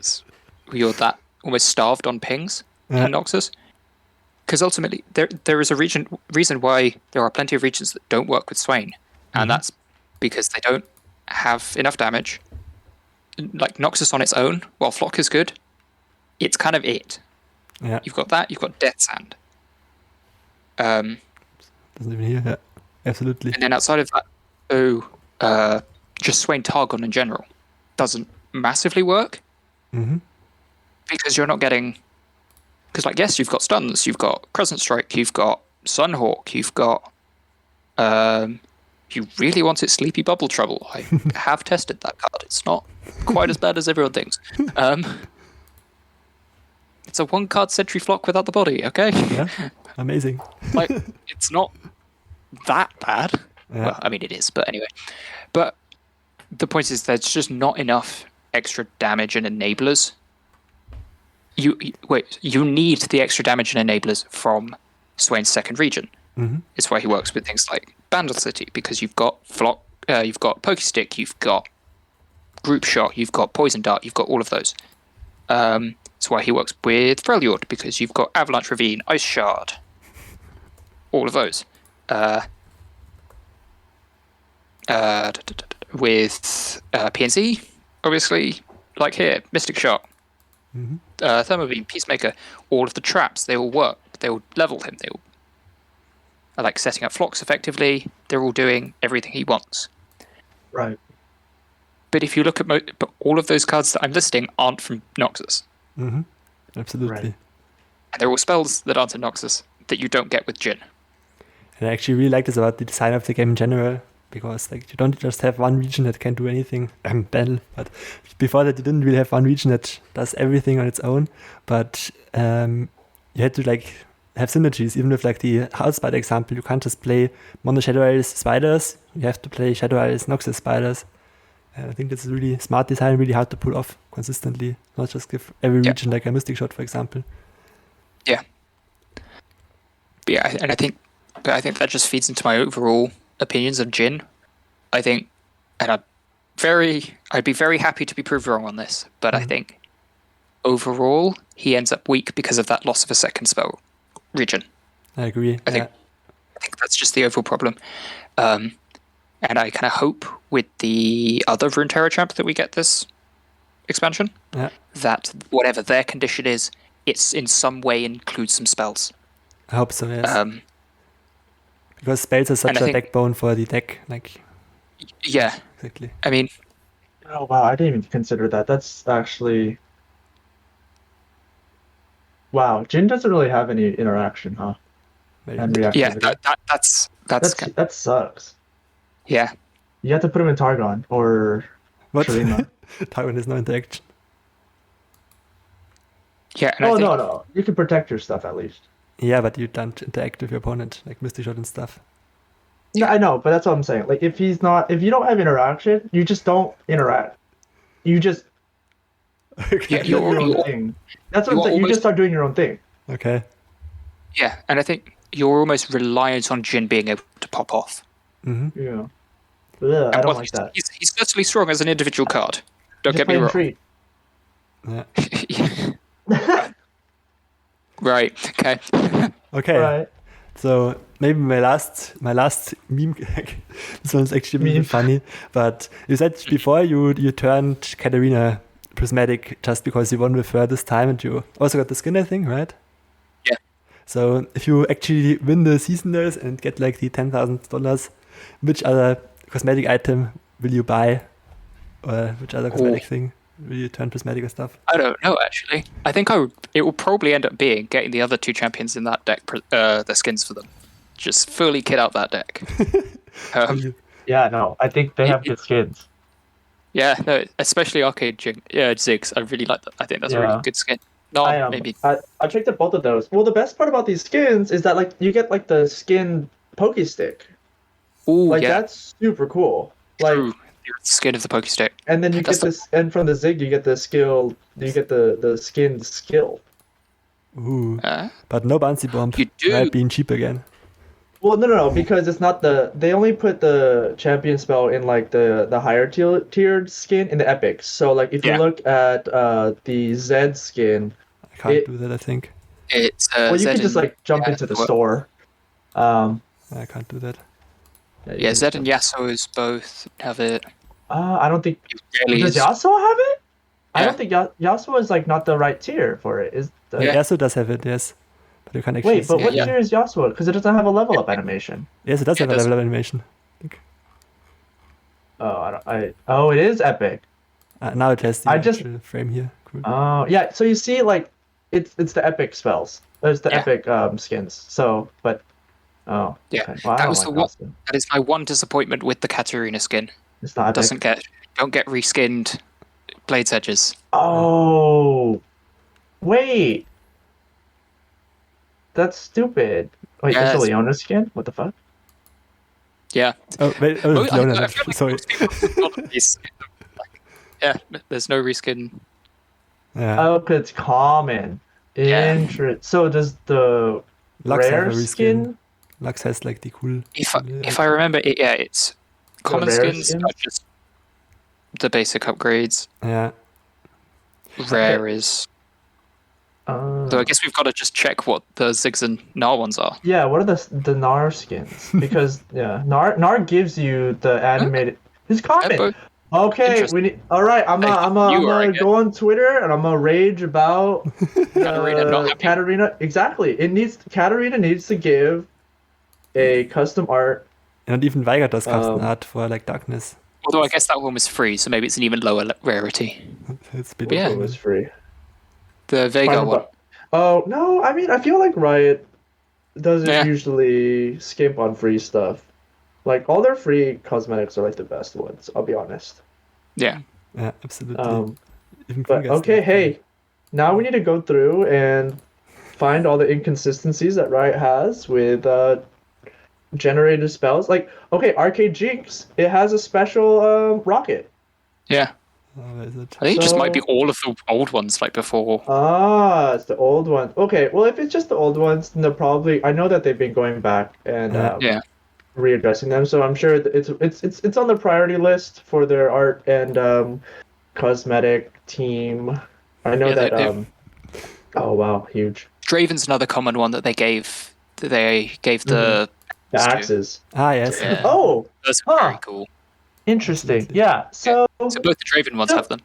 you're that almost starved on pings in Noxus. Because ultimately, there is a reason why there are plenty of regions that don't work with Swain, and that's because they don't have enough damage. Like Noxus on its own, while Flock is good, it's kind of it. Yeah. You've got that. You've got Death's Hand. Doesn't even hear. Yeah, absolutely. And then outside of that, just Swain Targon in general doesn't massively work because you're not getting. Because, like, yes, you've got stuns, you've got Crescent Strike, you've got Sunhawk, you've got... you really want it Sleepy Bubble Trouble. I have tested that card. It's not quite as bad as everyone thinks. It's a 1-card Sentry Flock without the body, okay? Yeah, amazing. Like, it's not that bad. Yeah. Well, I mean, it is, but anyway. But the point is there's just not enough extra damage and enablers. You need the extra damage and enablers from Swain's second region. Mm-hmm. It's why he works with things like Bandle City, because you've got Flock, you've got Pokestick, you've got Group Shot, you've got Poison Dart, you've got all of those. It's why he works with Freljord, because you've got Avalanche Ravine, Ice Shard, all of those. With PNC, obviously, like here, Mystic Shot, Thermal Beam, Peacemaker, all of the traps, they all work. They all level him. They all are like setting up flocks effectively. They're all doing everything he wants. Right. But if you look at but all of those cards that I'm listing aren't from Noxus. Mm-hmm. Absolutely. Right. And they're all spells that aren't in Noxus that you don't get with Jhin. And I actually really like this about the design of the game in general, because like you don't just have one region that can do anything, battle, but before that you didn't really have one region that does everything on its own, but you had to like have synergies. Even with like the House Spider example, you can't just play Mono Shadow Isles Spiders, you have to play Shadow Isles Noxus Spiders. I think that's a really smart design, really hard to pull off consistently, not just give every region like a Mystic Shot, for example. Yeah. But yeah, and I think that just feeds into my overall opinions of Jhin. I think, and I'd be very happy to be proved wrong on this, but I think overall he ends up weak because of that loss of a second spell region. I agree. I think that's just the overall problem. And I kind of hope with the other Runeterra champ that we get this expansion, that whatever their condition is, it's in some way includes some spells. I hope so, yes. Because spells are such a backbone for the deck. Like, yeah. Exactly. I mean... Oh, wow, I didn't even consider that. That's actually... Wow, Jhin doesn't really have any interaction, huh? And reactivity. Yeah, that sucks. Yeah. You have to put him in Targon or what? Katarina. Targon is no interaction. Yeah. No. You can protect your stuff at least. Yeah, but you don't interact with your opponent, like Mystic Shot and stuff. Yeah, I know, but that's what I'm saying. Like, if you don't have interaction, you just don't interact. You just do your own thing. That's what I'm saying. You just start doing your own thing. Okay. Yeah, and I think you're almost reliant on Jhin being able to pop off. Mm-hmm. Yeah. Ugh, I don't like that. He's certainly strong as an individual card. Don't get me wrong. Treat. Yeah. Right. Okay. Okay. Right. So maybe my last meme. This one's actually really funny. But you said before you turned Katarina prismatic just because you won with her this time, and you also got the skin, I think, right? Yeah. So if you actually win the seasonals and get like the $10,000, which other cosmetic item will you buy, or which other cosmetic thing will you turn prismatic or stuff? I don't know, actually. I think it will probably end up being getting the other two champions in that deck, the skins for them. Just fully kit out that deck. Yeah, no, I think they have good skins. Yeah, no, especially Arcade Ziggs. I really like that. I think that's a really good skin. No, maybe. I checked out both of those. Well, the best part about these skins is that like you get like the skin Pokestick. Ooh, like that's super cool. Like skin of the Pokestick. And then you get this, and from the Zig you get the skill. You get the skin skill. Ooh, but no bouncy bomb. You do. Right, being cheap again. Well, no, because it's not they only put the champion spell in like the higher tiered skin in the epics. So like if you look at the Zed skin, I can't do that. I think it's well, you can just like jump into the store. I can't do that. Yeah, Zed and Yasuo's both have it. I don't think does Yasuo have it? I don't think Yasuo is like not the right tier for it. Yasuo does have it, yes. But you can't actually what tier is Yasuo? Because it doesn't have a level up animation. Yes, it does have a level up animation. I think. Oh, it is epic. Now it has the actual frame here. Cool. Oh, yeah. So you see, like, it's the epic spells. There's the epic skins. So, but yeah. Okay. Well, that is my one disappointment with the Katarina skin. It's not epic. Don't get reskinned Blades Edges. Oh, wait. That's stupid. Wait, it's a Leona skin? What the fuck? Yeah. Oh, wait, I Leona, feel like sorry. most people would not be yeah, there's no reskin. Yeah, Oh, 'cause it's common. Yeah. So does the Lux have rare a reskin. skin? Lux has like the cool. If I remember it, yeah, it's The common rare skins skins? are just the basic upgrades. Yeah, Rare is. So I Uh, guess we've got to just check what the Ziggs and Gnar ones are. yeah, what are the Gnar skins? Because yeah, Gnar gives you the animated. It's common. both Okay, interesting. we need. All right, I'm Newer, I gonna guess. go on Twitter and I'm gonna rage about Katarina not happy. Katarina. Exactly, Katarina needs to give a custom art. and even Weiger does custom Um, art for like darkness. Although I guess that one was free, so maybe it's an even lower rarity. It's a bit. Yeah. It was free. The Vega Final one. bu- Oh no, I mean I feel like Riot doesn't Yeah. usually skimp on free stuff. Like all their free cosmetics are like the best ones. I'll be honest. Yeah. Yeah, absolutely. Even But Kruger's okay, like, hey, now we need to go through and find all the inconsistencies that Riot has with generated spells. Like, okay, Arcade Jinx, it has a special rocket. Yeah. where is it? I think it just might be So- all of the old ones, like before. Ah, it's the old ones. Okay, well if it's just the old ones, then they're probably. I know that they've been going back and Yeah. readdressing them, so I'm sure that it's on the priority list for their art and cosmetic team. I know Yeah, that they've- oh wow, huge. Draven's another common one that they gave. That they gave the. The Stu. axes. Ah, yes. Yeah. Oh, That's Huh. very cool. interesting. Absolutely. Yeah, so So both the Draven ones have them.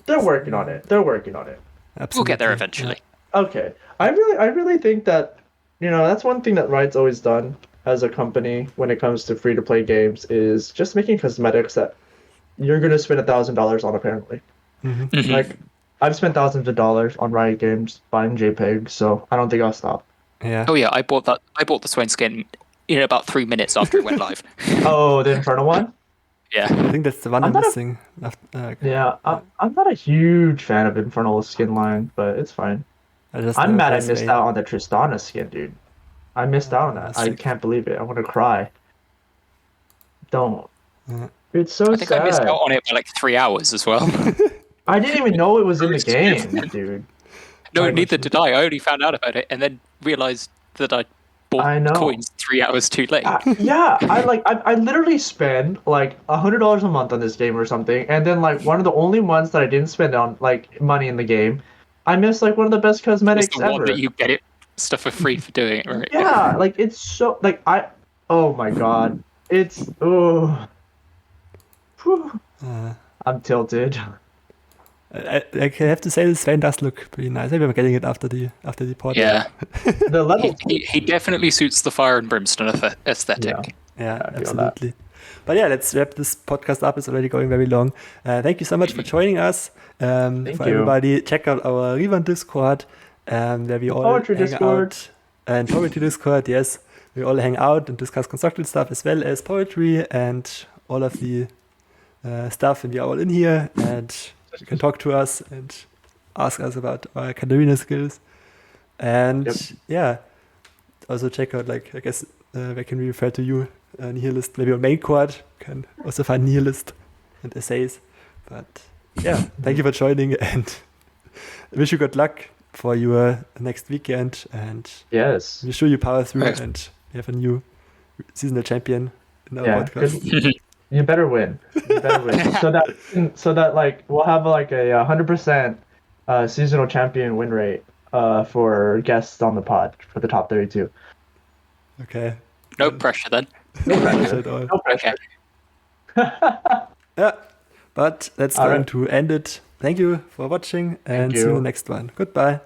they're working on it. They're working on it. Absolutely. We'll get there eventually. Okay. I really think that, that's one thing that Riot's always done as a company when it comes to free to play games is just making cosmetics that you're gonna spend $1,000 on apparently. Mhm. Mhm. Like I've spent thousands of dollars on Riot games buying JPEGs, so I don't think I'll stop. Yeah. Oh yeah, I bought the Swain skin in about 3 minutes after it went live. Oh, the Infernal one? Yeah. I think that's the one I'm I'm not a- missing. Yeah, I'm not a huge fan of Infernal skin line, but it's fine. I'm mad I missed out on the Tristana skin, dude. I missed out on that. I sick. can't believe it. I want to cry. Don't. Yeah. It's so I think sad. I missed out on it by like 3 hours as well. I didn't even know it was in the It's game, stupid. dude. No, Like, neither did I. I only found out about it and then realized that I I bought know. coins 3 hours too late. Yeah, I literally spend like $100 a month on this game or something, and then like one of the only ones that I didn't spend on like money in the game, I missed like one of the best It's cosmetics the one ever. that you get it stuff for free for doing it, right? Yeah, like it's so like oh my god, it's I'm tilted. I have to say this Swain does look pretty nice. Maybe I'm getting it after the pod. Yeah. The level. He definitely suits the fire and brimstone aesthetic. I Yeah, feel that. absolutely. But yeah, let's wrap this podcast up. It's already going very long. Thank you so much for joining us. For you. everybody, check out our Rivan Discord, where we all Poetry hang Discord. out. And Poetry Discord, yes. We all hang out and discuss constructed stuff as well as poetry and all of the stuff. And we are all in here. And you can talk to us and ask us about our Katarina skills. And Yep. yeah, also check out, like, I guess, where can we refer to you? Nihilist, maybe on main court. Can also find Nihilist and essays. But yeah, thank you for joining and wish you good luck for your next weekend. And Yes. we're sure you power through Right. and we have a new seasonal champion in our Yeah. podcast. Good. You better win. You better win. so that like we'll have like a 100% seasonal champion win rate for guests on the pod for the top 32. Okay. No pressure then. No Not pressure. at all. No pressure. Yeah. But that's All going right. to end it. Thank you for watching and Thank see you in you. the next one. Goodbye.